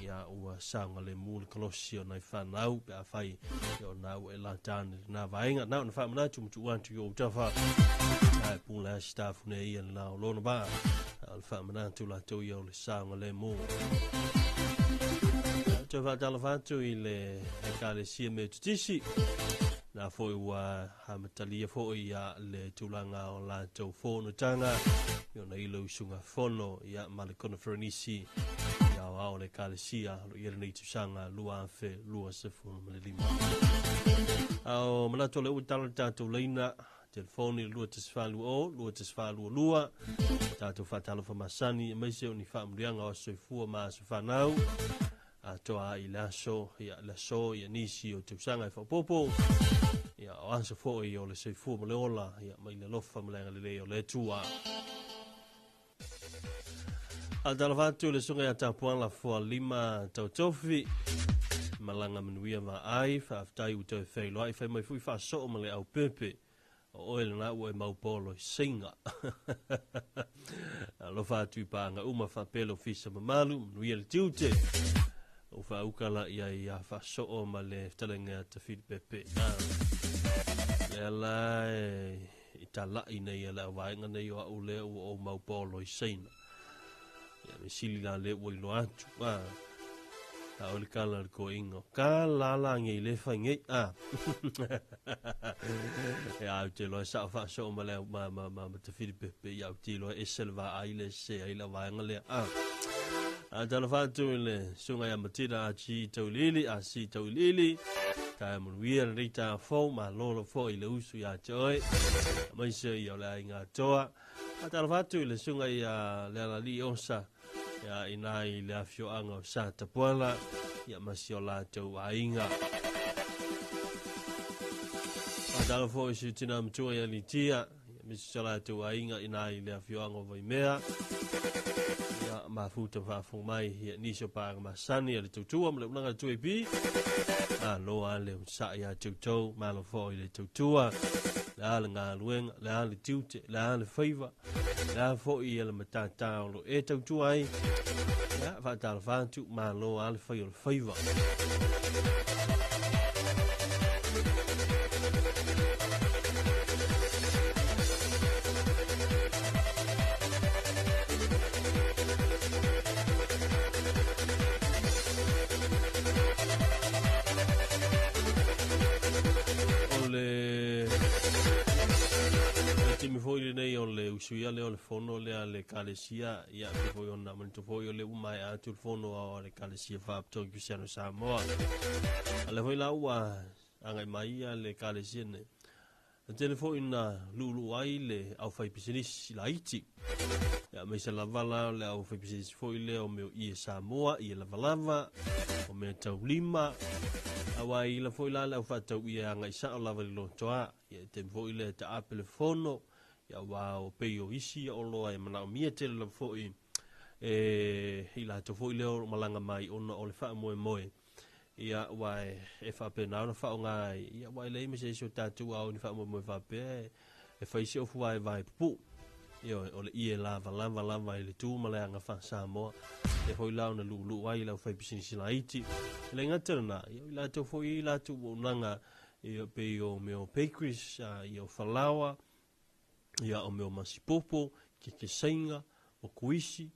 ia ua sa o le mu le kolosi o nai whanau pe a whai ia o nau e la tāne nā vaenga nau na whamanatu mutu wantu i o utafa ai pula staff ne ia na o lona ba al whamanatu la tau ia o le sa o le mu te whatala whatu i le kare sia me tutisi na foi ua hamatalia foi ia le tulanga o la tau whono tanga i na ilo usunga whono ia malekona wharanisi ia o ao le kare sia lo ia nei tusanga lua awhe lua sefu male lima au manato le utala tātou leina telefoni lua tesfalu o lua tesfalu lua tātou whatala whamasani e maise o ni whamurianga o soifua maa sofanau toa i laso ia nisi o tausanga i whapopo ia o ansa fo i o le soifua ma le ola ia mai le lofa ma le le o le tua a talavatu le sunga ia tapuan la fua lima tautofi malanga manuia ma ai whaaftai uto e whai loa i whai mai fui wha so ma le au pepe o oele na ua e maupolo i singa lofa atu i pāanga uma whapelo fisa mamalu manuia le tiute o fa ukala ia fa so ma le talenga te fit pepe le la itala ina ia la vainga nei o le o mau polo i seina ia me sili la le o ilo atu ta o le kala ko ingo kala la ngi le fa ngi ia te lo sa fa so ma le ma te fit pepe ia te lo e selva ai le se ai la vainga le Tala whātu le sunga ia matira a chi taulili a si taulili ka manuia reita fau ma lolo fau i le usu ia toi mai se ia le inga toa tala whātu le sunga ia le alali osa ia inai le afio anga o sa tapuala ia masio la tau a inga tala fau isu tina mtua ia li tia ia masio la tau a inga inai le afio anga o vai mea mafuta whafong mai ia nisio pāga masani ale tautua ma le unanga tuepi lo ale sa ia tautau malo fo i le tautua le ale ngā luenga le ale tiute le ale whaiva le ale fo i ele matatao lo e tautua ai ia whatala whantu malo ale whai o le whaiva mi foi nei o le usuia le o le fono le kalesia ia me foi ona man to foi o le umai a tu fono o le kalesia fa to Cristiano Samoa ale foi la ua anga mai le kalesia ne le telefoni na lulu ai le au fai business la iti ia me se lavala le au fai business foi le o meu i Samoa i la valava o me tau lima awai la foi la au fa tau ia anga isa o lava lo toa ia te foi le ta apple fono ia wa o peio isi o loa e mana o mia te la foi ila to foi le o malanga mai ona o le fa moe ia wa e fa pe na fa o ngai ia wa le me se so tatu au ni fa moe fa pe e fa isi o fuai vai pu ia o le ia lava le tu malanga fa Samoa e foi la ona lulu wai la fa business la iti le ngatana ia la to foi la tu nanga ia pe o meu pecris ia o falawa ia o meu masipopo ke sainga o kuisi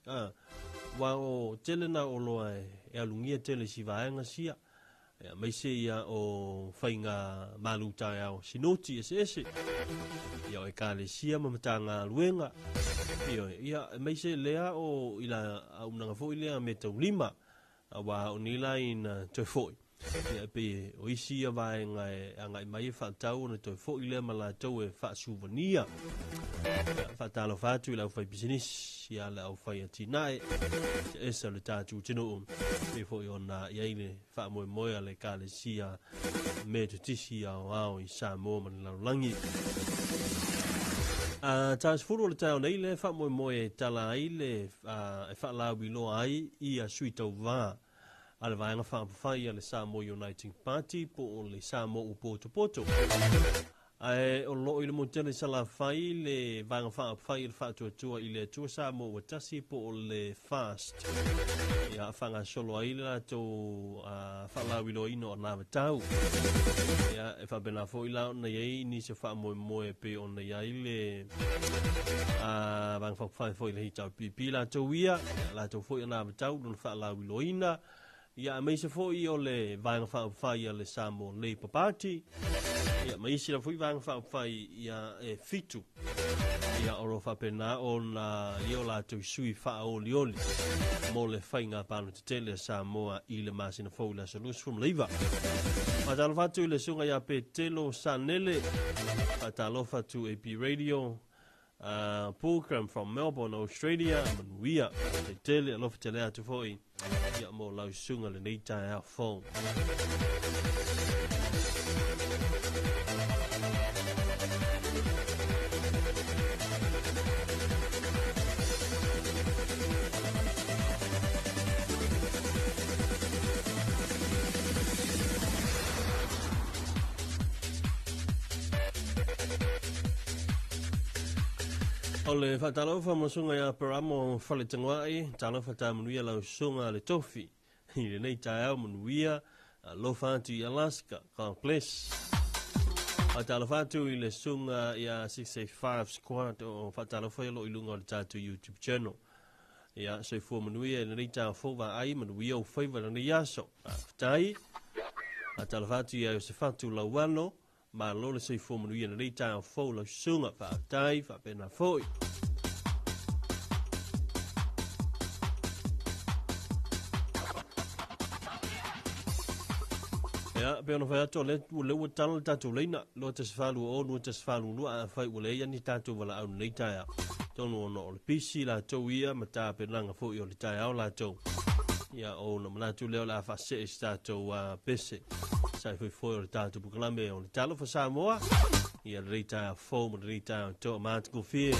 wa o tele na o loa e alungia tele si vaenga sia mai se ia o whainga maluta au sinoti ese ia o e kale sia mamatanga luenga ia mai se lea o ila au nanga fo ilea me tau lima wa o nila in toi foi ia pe o isi ia vaenga anga mai e whaatau na toi foi ilea malatau e wha suvania whaatalo fatu ila au whai business ia la au whai atinae esa le tātu tino pe foi ona iaile wha moe moe ale kale sia me tutisi au i Samoa man laulangi tas furu le tau nei le wha moe moe tala aile e wha lau ilo ai i a suitau vā ale vaenga whaapawhai ale Samoa Uniting Party po o le Samoa upoto poto. O lo ile mo tele sala fai le vaenga whaapawhai le whaatuatua i le atua Samoa watasi po o le fast. Ia whanga solo aile la tō whalawilo ino o nāwa tau. Ia e whabena fo ila o na iei ni se wha moe moe pe o na iei le vaenga whaapawhai fo ile hitau pipi la tō ia. La tō fo i o nāwa tau don whalawilo ina. Ia mai se fo i o le vaenga whaapawhai a le Samoa Labour Party. Ia mai se la fo i vaenga whaapawhai ia e fitu. Ia oro whapena o na lio la tau sui wha o lioli. Mo le whainga pāno te tele Samoa i le masina fo la salus from Leiva. Matalo fatu i le sunga ia pe telo sanele. Matalo fatu AP Radio. Program from Melbourne, Australia. Manuia. Te tele alofa tele atu foi. Ia mo lau sunga le neita our phone. Ole whatalo wha masunga ia paramo whale tanguai, talo whata manuia lau sunga le tofi. I le nei tae au manuia, lo whātu i Alaska, God bless. A talo whātu i le sunga ia 685 squad o whatalo whaelo i lunga o le tātu YouTube channel. Ia so i fua manuia le nei tae whova ai manuia o whaiva na yaso. Whatai, a talo whātu ia o se whātu lau wano, ma lo le sei fo manu ia nei tae fo la sunga fa tai fa pena foi ya pe no fa to le tal tatu leina lo te sfalu o no te sfalu no a fa ule ya ni tatu wala au nei tae tono no le pisi la to ia mata pe langa fo yo le tae au la to ya o no mala tu le la fa se sta to pese sai foi o tātu pukalame o le talo fa Samoa ia reita fo reita to matico fie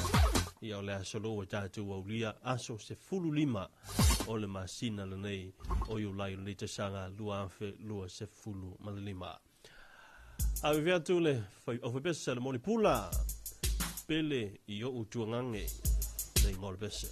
ia o le asolo o tātu o lia aso se fulu lima o le masina le nei o yu lai le te sanga lua fe lua se fulu malima a vivia tu le o fe pesa le moni pula pele i o utuangange nei ngol pesa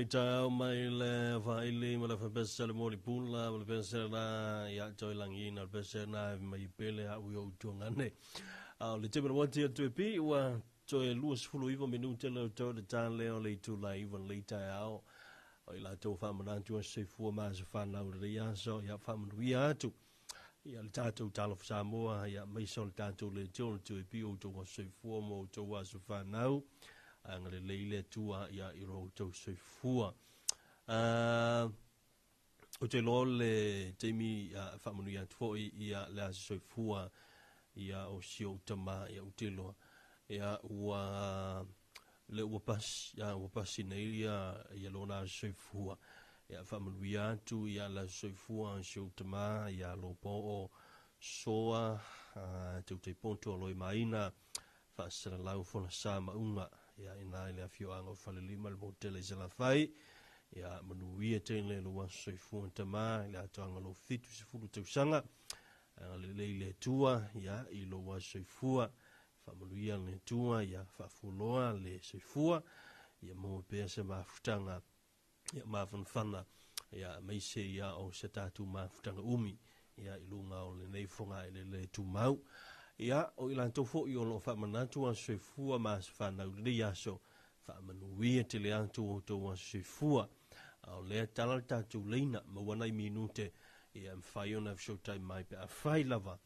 tau mai le vaili ma le fapesa le mori pula, ma le fapesa na ia toi langina, le fapesa na mai pele a ui o tuangane. Le te wati a tue pi, ua toi luas fulu iwa minute le tau le tā leo le tu la iwa le tai au. O i la tau whamanantu a se fua maa se whanau le ria, so ia whamanuia atu. Ia le tātou talo Samoa, ia meiso le tātou le tue pi o tau a se fua mo tau a se whanau. Ngale leile tua ia i ro tau soifua. O te lo le teimi whamanu ia tfoi ia le soifua ia o sio tama ia o te loa. Ia ua le ua pasi nei ia lona soifua. Ia whamanu ia tu ia la soifua sio tama ia lo po o soa te ponto loi maina whaasara lau fona sa maunga. Ia ina ile afio anga whalelima le motele zela whai. Ia manuia tēnei lo waso soifua tama. Ia atoanga lo fitu se fulu tausanga. Le leile tua. Ia i lo waso soifua. Whamanuia le tua. Ia whafuloa le soifua. Ia mo pēr se mafutanga. Ia mawhanwhana. Ia meise ia o se tātu mafutanga umi. Ia i lunga o le neifonga i le tu mau. Ia, o ilan tau fo i o lo whamanatu a soifua ma se whanau le aso whamanuia te le antu o tau a soifua. O lea tala tātou leina ma wanai minute ia mwhai o na fshotai mai pe a whai lava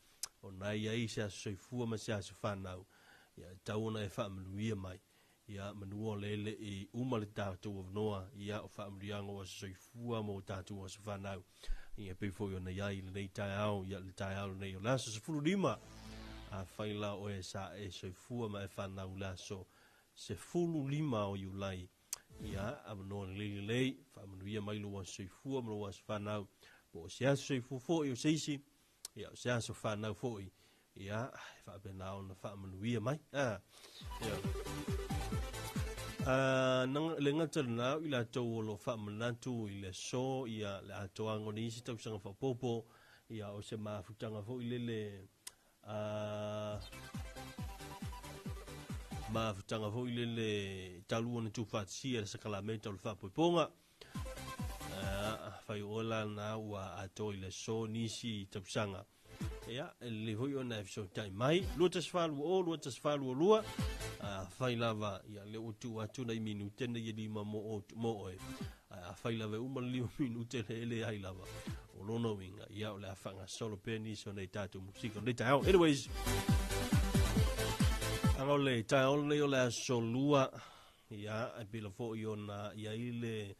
o nai ai se a soifua ma se a se whanau. Ia tau ona e whamanuia mai. Ia manua lele i umale tātou of noa ia o whamanuianga o soifua mo tātou a se whanau. Ia pefo i o na iai le nei tai au, ia le tai au le nei o laso se furu lima. A whaila o e sa e soifua ma e whanau laso se fulu lima o iulai. Ia, amanoa le lei, whamanuia mai lua soifua, manoa se whanau, po o se aso soifua fo i o seisi, ia o se aso whanau fo i, ia, whapenao na whamanuia mai. Le ngata nao i la tau o lo whamanatu i le so, ia le atoa ngoni isi tau sanga whapopo, ia o se mafutanga fo i le mafutanga fo i le talua na tuwhatsia le sakalamenta o le whapoiponga. Whai ola na ua ato i le so nisi tausanga. Ia, le hoi o na efso tai mai. Lua tasfalu o, lua tasfalu o lua. Whai lava, ia le utu atu na i minute na i lima mo oe. Whai lava lima minute le ele ai lava. O lono winga, ia o le afanga solo peni so nei tatu musika. Nei tai au. Anyways, anga o le tai au nei o le aso lua. Ia, ai pila fo i ona, ia i le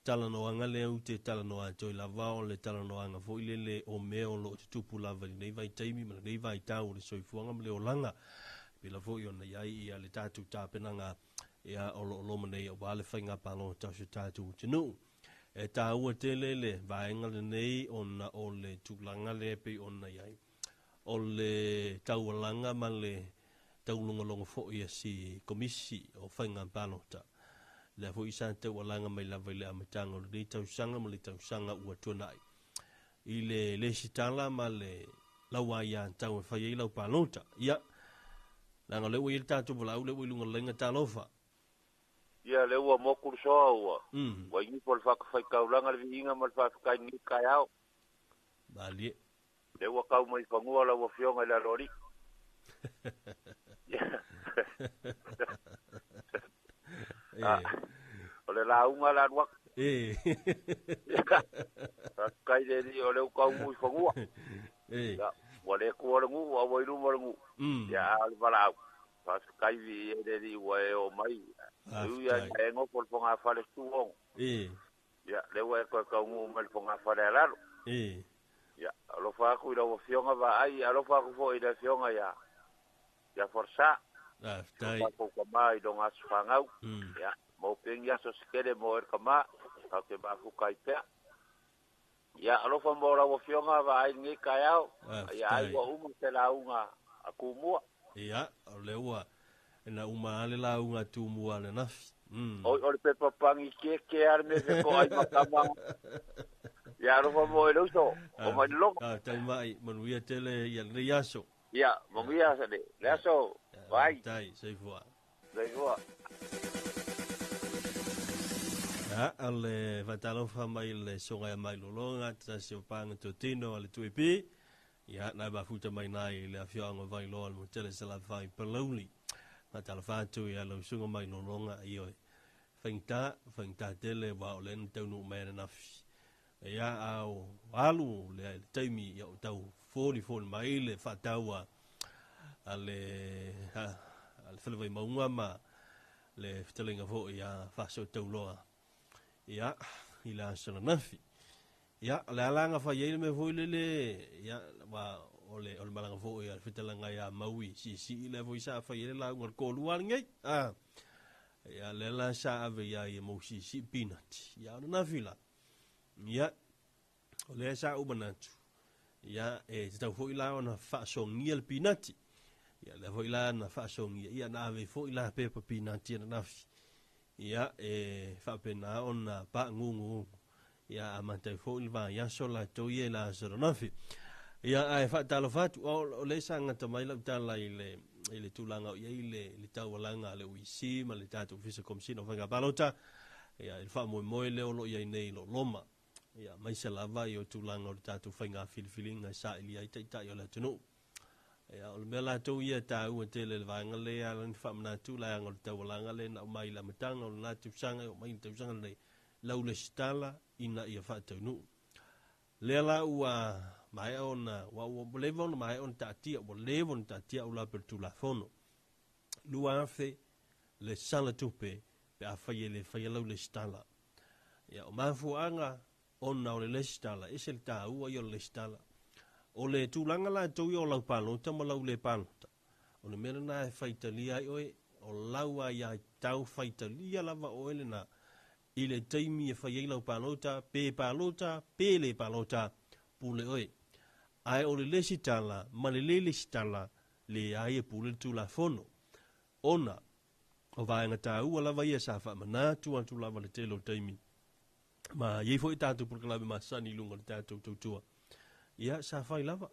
talanoanga le au te talanoa toi lava o le talanoanga fo i le o meo lo te tupu lava ni nei vai taimi, ma nei vai tau le soifuanga ma le o langa. Pila fo i ona iai ia le tatu tāpenanga ia o lo manei o wale whainga palo tau se tatu tenu. E tā ua te lele, vaenga le nei ona o le tūlanga le pe ona iai. O le taualanga ma le taulungalonga fo ia si komisi o whainga palota. Le fo isa taualanga mai lava le amatanga o le tausanga ma le tausanga ua tuanai. I le sitala ma le lawa ia tau e whai lau palota. Ia, langa le ua i le tātu walau le ua ilunga lenga talofa. Ia le ua mokuru soa ua. Wa ingi po le whakawhaikaulanga le vihinga ma le whakakai ni kai au. Balie. Le ua kau mai whangua la ua fionga le arori. O le launga la ruak. Whakakai le ni o le ukau mui whangua. Wa le kua rangu, wa wairu marangu. Ia ale walau. Whakakai vi e le ni wa e o mai. Ia e ngopo le ponga whale stuong. Ia, le ua e koe kaungu mai le ponga whale alaro. Ia, alo whaku i rawa fionga wa ai, alo whaku fo i le fionga ia. Ia forsa. Tai. Whaku ka mai do ngā sufangau. Ia, mau pengi aso sikere mo er ka maa. Kau te mafu kai pea. Ia, alo wha mo rawa fionga wa ai ngi kai au. Ia, ai wa umu te la unga a kumua. Ia, le ua. Na uma ale la unga tu mua le nafi. O le pepa pangi ke ar me se ko ai makama. Ya ro mo e loso. O mai lo. Tai mai, manuia tele ia le yaso. Ya, manuia sa de. Yaso. Vai. Tai, sei voa. Sei voa. Ya, ale vatalo fa mai le songa mai lolonga ta se panga totino ale tuipi. Ya, na ba futa mai nai le afionga vai lo mo tele se la vai peloli. Vatalo fa tu ya lo songa mai lolonga io. Fengta tele wa olen tonu mai na fi. Ya au alu le taimi ya tau foli mai le fatawa ale felvai maunga ma le fitelinga fo ya faso tauloa. Ya, ila sana nafi. Ya, la langa fa yele me foi le ya wa ole malanga fo ya fitelanga ya maui si le foi sa fa yele la ngor ko luar ngai. Ah. Ya le la sa ave ya mo si peanut. Ya na fila. Ya, ole sa ubanatu. Ya tau foi la ona fa so ngiel peanut. Ya le foi la na fa so ngiel ya na ave foi la pepa peanut ya na fi. Ya fa pena ona pa ngungu ya amante fo ilva ya sola to ye la soronafi ya ai fa talo fa o le sanga to mai la tala ile tulanga ye ile tawalanga le wisi ma le tatu fisa komsino fa balota ya il fa mo le o lo ye nei lo loma ya mai se lava yo tulanga o tatu fa nga filinga sa ili ai ta yo la tunu ya o mela to ye ta u tele le vanga le ya lan fa na tu la ngol tawalanga le na mai la matanga o na tu sanga o mai tu sanga le lau le stala ina ia fa tunu le la ua mai ona wa levon mai on tatia o levon tatia o la per tu la fono lua fe le sala tupe pe a fa le lau le stala ya o mafu anga ona o le stala isel ta ua yo le stala o le tulanga la to yo lau palo tamo lau le palo o le mena na fa italia o laua ya tau fa italia lava o ele na ile taimi e fai lau palota, pe le palota, pule oe. Ai o le lesitala, ma le lesitala, le ai e pule tu la fono. Ona, o vaenga ta ua lava ia sa wha mana, tu lava le telo taimi. Ma ye fo i tātou purkalabe ma sani lunga le tātou tautua. Ia sa whai lava,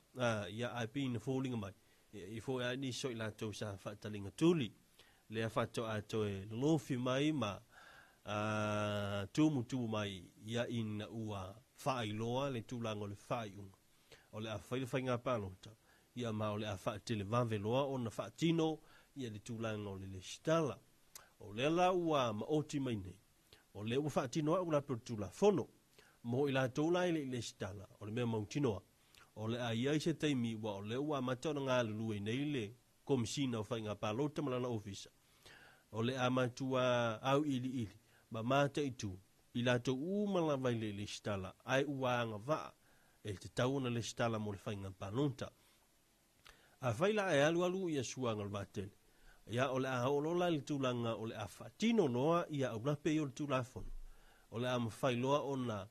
ia ai pina fōlinga mai. I fo ai ni soi la tau sa wha talinga tuli. Le a whato a toe lofi mai ma, tumu mai ia ina ua fai loa le tulango le fai unga o le a fai ngā palota ia ma o le a fai tele vave loa o na fai tino ia le tulango le stala o le la ua ma oti mai nei o le ua fai tino ula per tula fono mo ila tola le stala o le mea mautinoa o le a ia se teimi ua o le ua matona ngā lulue nei le komisina o fai ngā palota malana ofisa o le a matua au ili ma mata itu ila to umala vai le stala ai uanga va e te tauna le stala mo le fainga panunta a faila e alu ia suanga le vatel ia ole a olola le tulanga ole a fatino noa ia una pe yo tulafon ole am failoa ona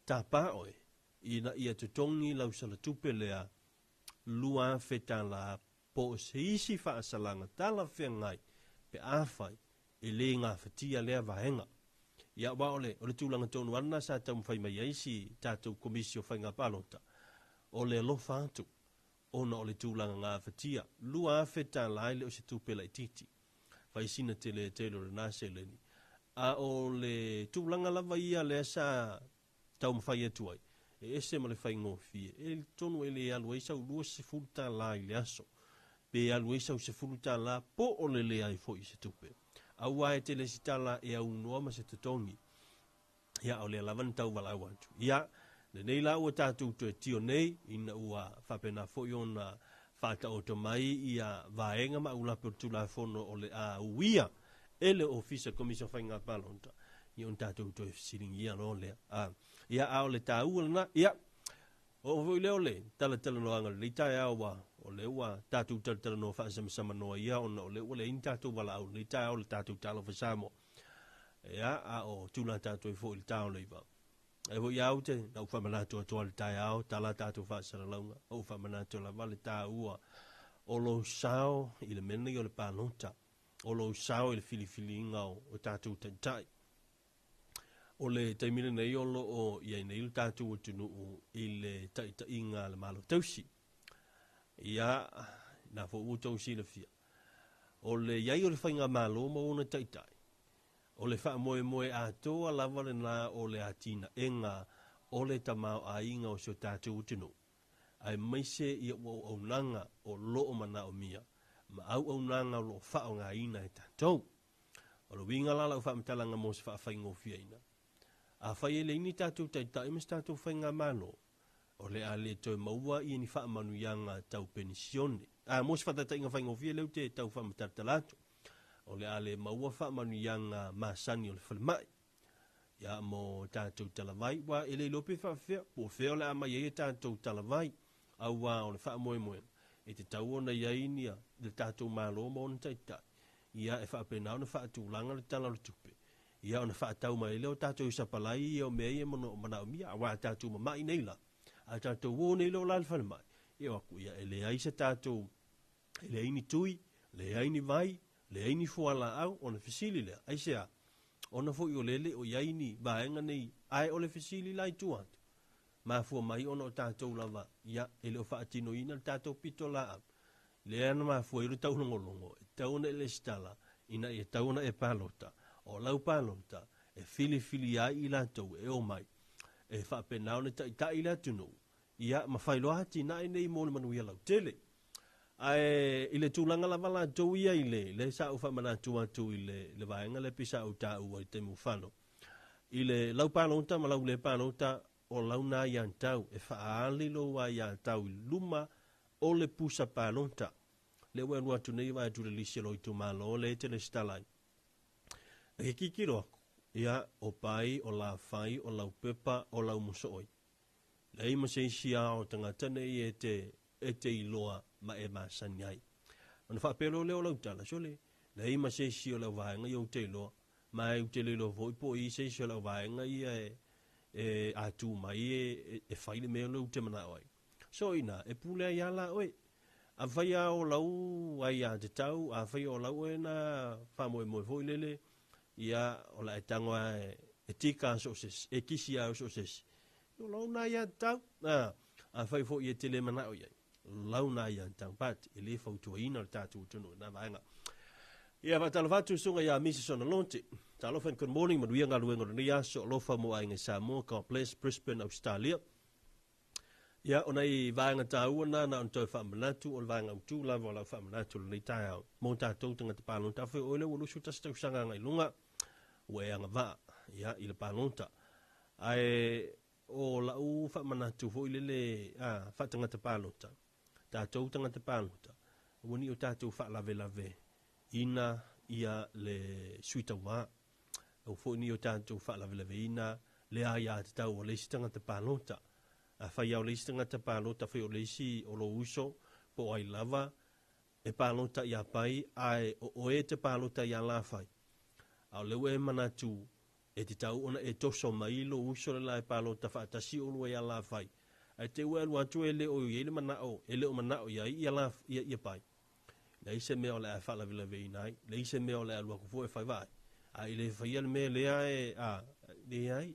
tapa oe ina ia tutongi lau sala tupelea lua fetala po seisi fa salanga tala fengai pe afai ele nga fatia le vahenga ia wa ole tulanga tonu ana sa tam fai mai isi tatu komisio fai nga palota ole lo fatu ona ole tulanga nga fatia lua feta laile o se tupela titi fai sina tele na seleni a ole tulanga lava ia le sa tam fai etuai ese male fai ngofie el tonu ele alu isa lua se fulta laile aso pe alu isa se fulta la po ole le ai foi se tupe aua e tele sitala e au noa ma se tutongi. Ia o le lavan tau wala wantu. Ia, le nei la ua tātou tu e tio nei, ina ua whapena foiona whata o to mai ia vaenga ma ula per tula fono o le a uia ele ofisa komisio whainga palonta. Ia on tātou tu e siringi ia no lea. Ia a o le tā ua na, ia, o voi leo le, tala no anga le tai awa, o le ua tātou tala no whaasama noa ia, o le ua le in tātou wala au, le tai au le tātou tala whasamo. Ia, a o tūna tātou e fo il tāo leiva. E ho iau te, na ufa manato atoa le tai au, tala tātou whaasara launga, o ufa manato la vale tā ua, o lo sao i le mena i o le pānota, o lo sao i le filifili inga o tātou tai. O le taimina nei o lo o iai nei le tātou o tunu i le taita inga le malo tausi. Ia, na fo u tausi le fia. O le iai o le whainga malo ma una taitai. o le wha moe a toa lava le nā o le atina enga o le tamau a inga o sio tātou utinu. Ai maise ia ua au nanga o loo mana o mia, ma au nanga o loo wha o ngā ina e tātou. O lo winga lala o wha mtalanga mo se wha whai ngofia ina. A whai e le ini tātou tai mas tātou whai ngā malo. O le a le toi maua i ni wha manu yanga tau penisione. Mo se wha tai ngā whai ngofia leu te tau wha mtartalatu. O le ale maua wha manu yanga masani o le whalemai. Ia mo tātou talavai, wa ele lope whawhia, po wheo le ama iei tātou talavai, au wā o le wha moe. E te tau ona iainia, le tātou malo mo on taitai. Ia e wha penao na wha tūlanga le tala le tupe. Ia o na wha tau mai leo tātou isapalai, ia o mea ia mono o manao mia, a wā tātou mamai neila. A tātou wō neila o lal whalemai. Ia waku ia ele aisa tātou, ele aini tui, le aini vai, le aini fuala au, o na fisili lea, aisea. Ona fo o lele o yaini vaenga nei ai o le fisili lai tuat. Ma fo mai ona o tātou lava, ia ele o whaatino ina le tātou pito la am. Le ana ma fo i ru tau longolongo, e tauna ele stala, ina e tauna e palota, o lau palota, e fili ai i lātou e o mai, e whapenao ne tai la tunu, ia ma whailoa hati na e nei mo le manuia lau tele. Ai ile tūlanga la wala tau ia le sa ufa mana atu le vaenga le pisa o ta ua i te mufano. Ile lau palonta ma lau le palonta o lau na ian tau e whaali lo wa ian tau luma o le pusa palonta. Le ua nua tu nei wa tu le lisi lo i tu malo le te le stalai. E kikiro aku, ia o pai o la fai o lau pepa o lau musoi. Le ima se isia o tangatane i e te iloa ma e masani ai. Ona whapelo leo lau tala, sole, le ima se isi o lau vaenga i o te iloa, ma e te lelo voi po i se isi o lau vaenga i e atu mai e whaile mea lau te mana oi. So ina, e pule ai ala oi, a whai o lau ai a te tau, a whai o lau e na whamoe moe voi lele, ia o la e tangoa e tika so ses, e kisi au so ses. O lau na ia tau, a whai fo i e tele mana oi ai. Lau na ia tau pat, e le fautua ina o tātou tunu, na vaenga. Ia vatala vatu sunga ia misi sona lonte. Talofen, good morning, maduia ngā luenga rani aso, lofa mo ai ngai Samoa, God bless, Brisbane, Australia. Ia, ona i vaenga tā uana, na on tau whaamanatu, o vaenga utu, lava o lau whaamanatu, le tai au. Mō tātou tanga te pālonta, whai oile walusu tasitau sanga ngai lunga, ue anga vā, ia, i le pālonta. Ai, o lau whaamanatu, fo ile le, whaatanga te pālonta. Tātou tanga te pālonta. Wani o tātou whaalave, ina ia le suita wā. Au fo ni o tātou whaalave ina, le aia te tau o leisi tanga te pālonta. A whai au leisi tanga te pālonta, whai o leisi o lo uso, po ai lava, e pālonta ia pai, ai o e te pālonta ia la whai. Au leu e manatu, e te tau ona e toso mai lo uso le la e pālonta whaatasi o lua ia la whai. Ai te ua lua tu e le o i ele manao, ia pai. Le ise mea o le a whaalawilave i nai, le ise mea o le a lua kufu e whai vai. A i le whaia le mea lea le ai,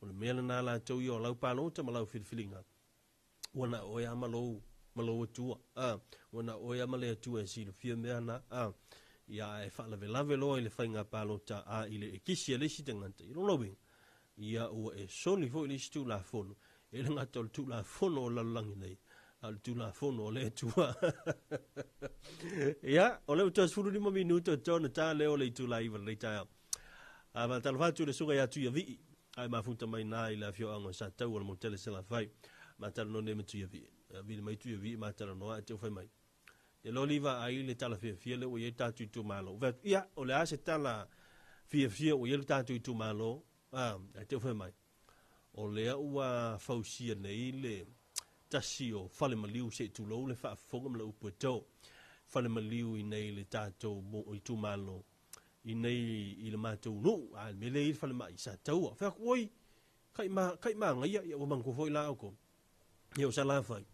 o le mea le nā la tau i o lau pālonta ma lau whiriwhiringa. Wana oe ama lou atua, wana oe ama le atua e sila fia mea na, ia e whaalawilave loa i le whainga pālonta a i le e kisi a lesi tanganta, i rono wing. Ia ua e soni fo i lesi tu la fono. E le ngata o le tu la fono o lalangi nei. Al tu la fono o le tua. Ia, o le utas furu 5 minuto tona tā leo le tu la iwa le taia. Ma talafatu le sunga ya tu ya vii. Ai mafunta mai nā i la fio anga sa tau o le motele se la fai. Ma tala no ne me tu ya vii. Vili mai tu ya vii, ma tala noa e te ufai mai. E lo liva ai le tala fia le o ye tatu tu malo. Ia, o le ase tala fia o ye tatu tu malo. E te ufai mai. O lea ua fausia nei le tasi o whale maliu se tu lou le whaafonga mla upu e tau. Whale maliu i nei le tātou mo i tu malo. I nei i le mātou no. Me le i whale mai sa taua. Whea oi, kai maa ngai ia o mangko foi la auko. Ia o sa la whai.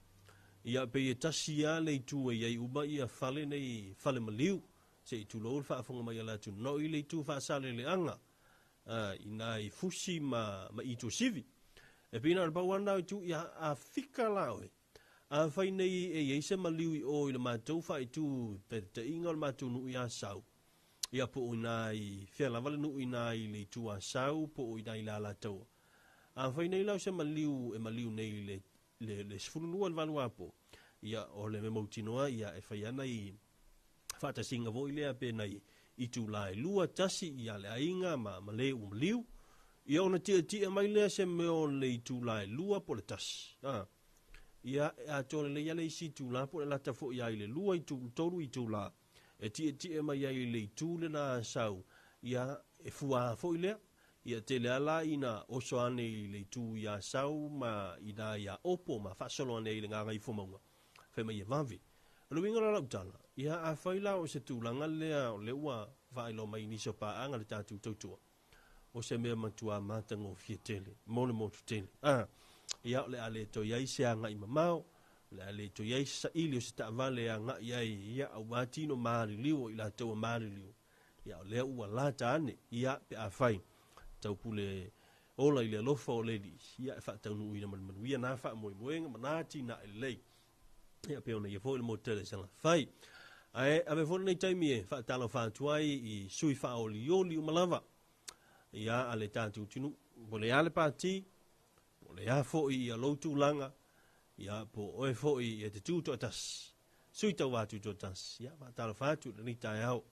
Ia pe i tasi a le tu e iai uma ia whale nei whale maliu. Se i tu lou le whaafonga mai ala tu. No i le tu whaasale le anga. Ina i fusi ma i tu sivi. E pina al bawana i tu ia a fika lawe. A whai nei e eise maliu i o i le mātou whai tu pe te inga o le mātou nu i a sau. ia po una I fia la vale nu ina I le tua sau po ina I la la tau a fai nei lau se maliu e maliu nei le sfulu al valu apo ia o le memo tinoa ia e fai ana I fata singa vo ile pe nei I tu lai lua tasi ia le ainga ma le liu ia ona tia mai le se me o le tu lai lua po le tasi ia a tole le ia le si tu la po le lata fo ia ile lua I tu toru I tu la e tia mai ia le tu le na sau ia e fua fo ile ia te le ala ina oso ane I le tu ia sau ma ina ia opo ma fasolo ane I le nganga I fomaunga fe mai e vavi alo winga la utala ia a faila o se tu langa lea o le ua vailo mai niso pa anga le tatu tautua o se mea matua matango fietele mole motu tele ia le ale to iai se anga I mamao le ale to iai sa ili o se ta vale anga iai ia au matino maari liu ila tau maari liu ia le ua lata ane ia pe a fai tau pule ola ile lofa o ledi ia e wha tau nui na manu ia na wha moe moenga manati na elei ia pe ona ia fo ile mo tele sanga fai ai ave fo nei taimi e wha talo wha tuai I sui wha o lioli o malava ia ale tatu tinu po le ale pati po le a fo I a loutu langa ia po oe fo I e te tuto atas sui tau watu to atas ia wha talo wha tu ni tai au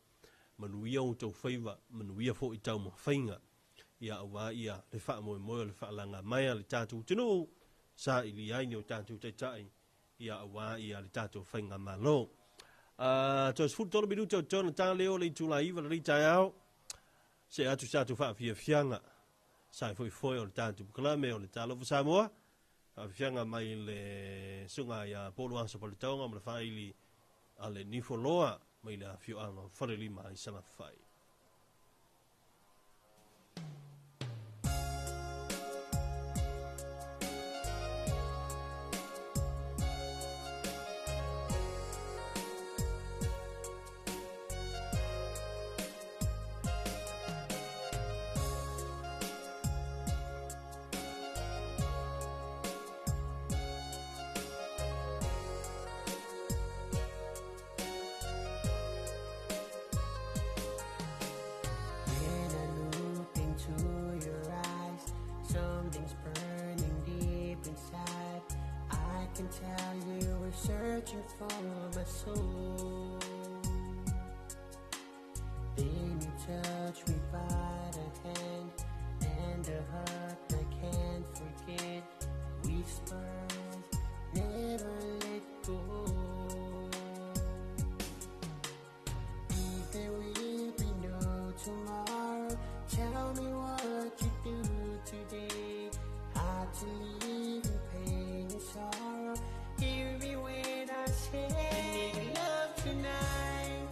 manu ia o tau whaiva manu ia fo I tau mo whainga ia awa ia le wha moe moe le wha langa mai le tatu tinu sa ili aini o tatu te tai ia awa ia le tatu whainga malo tos fut tolo minuto tona ta leo le tula iwa le tai au se atu sa tu wha fia fianga sai foi foi o le tatu klame o le talo Samoa fianga mai le sunga ia polo ansa po le taonga ma le wha ili ale nifoloa mai le fio anga whare lima I sanga whai Something's burning deep inside. I can tell you were searching for my soul. Then you touch me by the hand and a heart I can't forget. Whispers never let go. If there will be no tomorrow, tell me what you do today. Hard to live in pain and sorrow. Hear me when I say I need love tonight.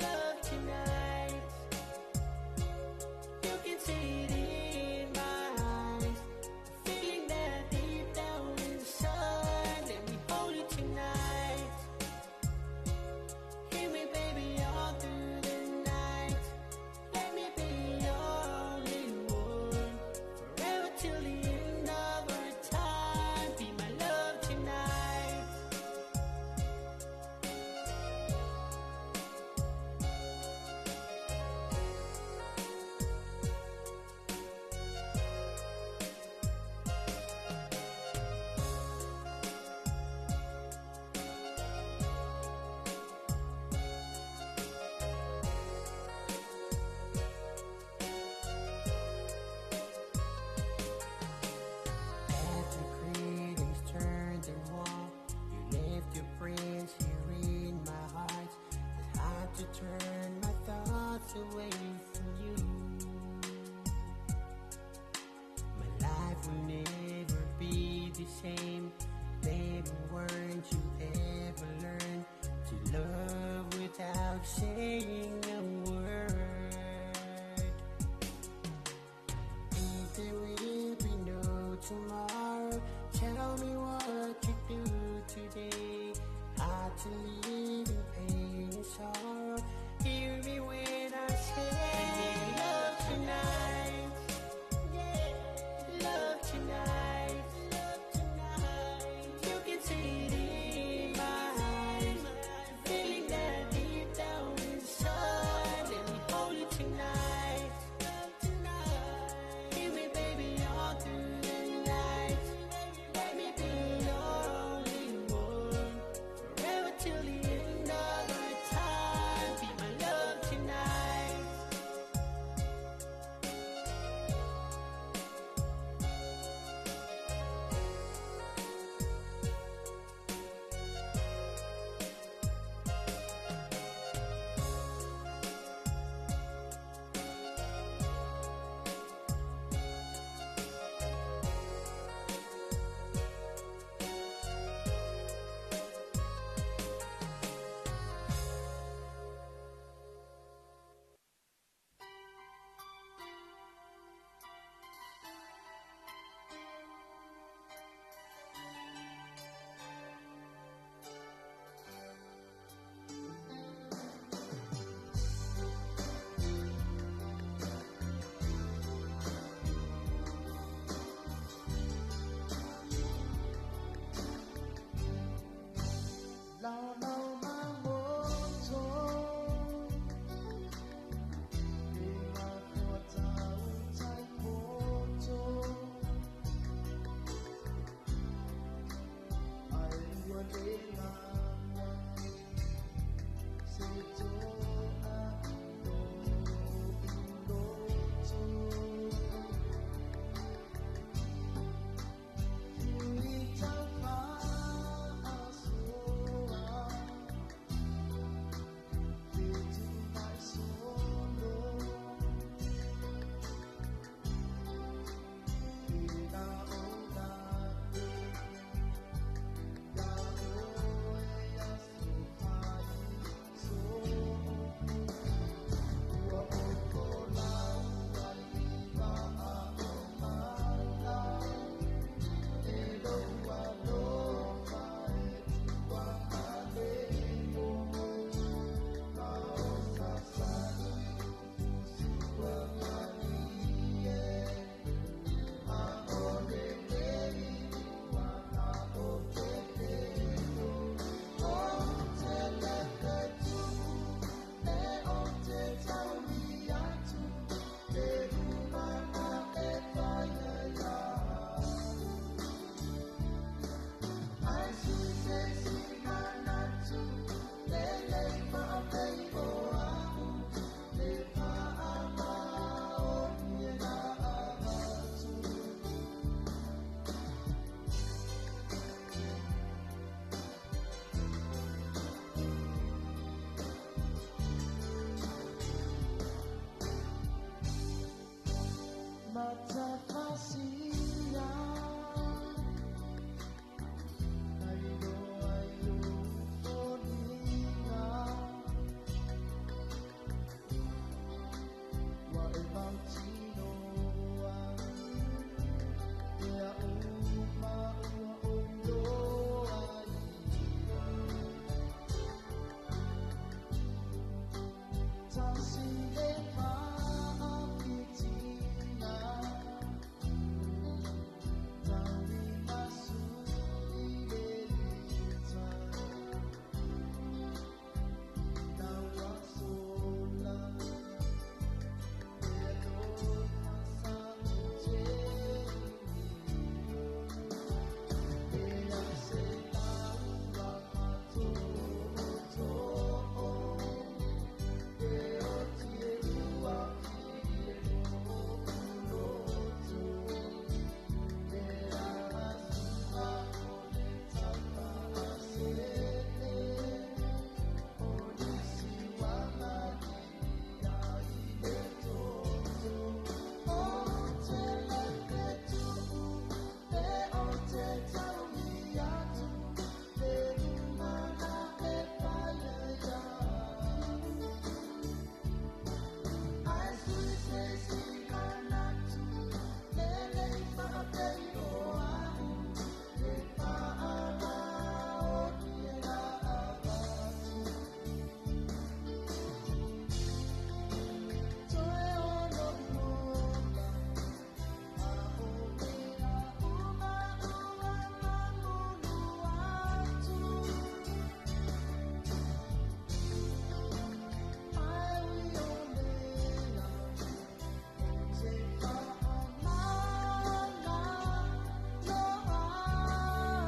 Love tonight. You can see it in my eyes. Feeling that deep down inside. Let me hold it tonight. Hear me baby all through the night. Let me be your only one. Forever till the end of our time. Be my love tonight. After greetings turned and walked, you left your friends here in my heart. It's hard to turn my thoughts away from you. My life will never be the same. Baby, weren't you ever learn to love without saying a word? If there will be no tomorrow, tell me what you do today. Hard to live in pain and sorrow. Hear me when I say I need love tonight. Love tonight. Love tonight. You can see it in my eyes. Feeling that deep down inside.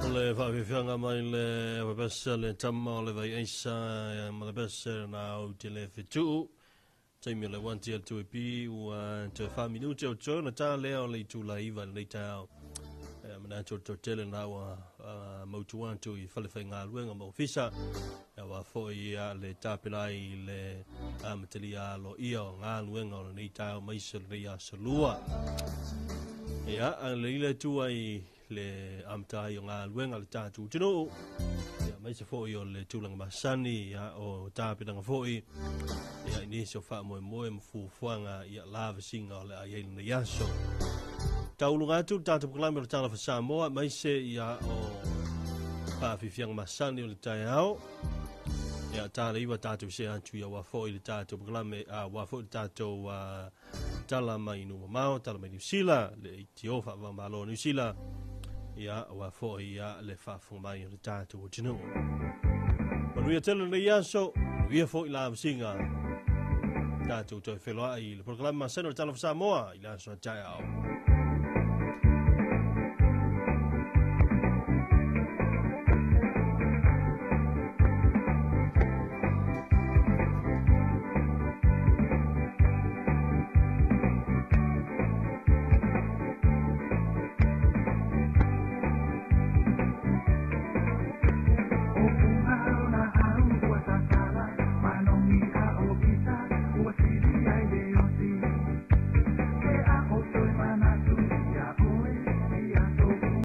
Le fa fianga mai le va le tamma le vai isa ma le na o tele fitu. Taimi le wanti al tu pi u te fa minuti o tona ta le o le tu la iva le ta. Mana to tele na wa mo tu wan tu I fa le nga luenga mo fisa. Ya wa fo ia le tapilai le matelia lo io nga luenga o le ta mai se le ia salua. Ya le tu ai le amta yo nga luenga le tatu tino ya mai se foi o le tulang masani ya o tapinanga foi ya ni so fa mo fu fuanga ya lava singa le ai le yaso taulunga tu tatu klama le tala fa Samoa mai se ya o pa fifiang masani le taiao ya tala iwa tatu se antu ya wa foi le tatu klama wa foi tatu wa tala mai no mau tala mai New Zealand le tiofa va malo New Zealand ya wa fo ya le fa fu mai le tatu tino ma lui tele le yaso lui fo la singa tatu to felo ai le programma seno tala Samoa ila so taiao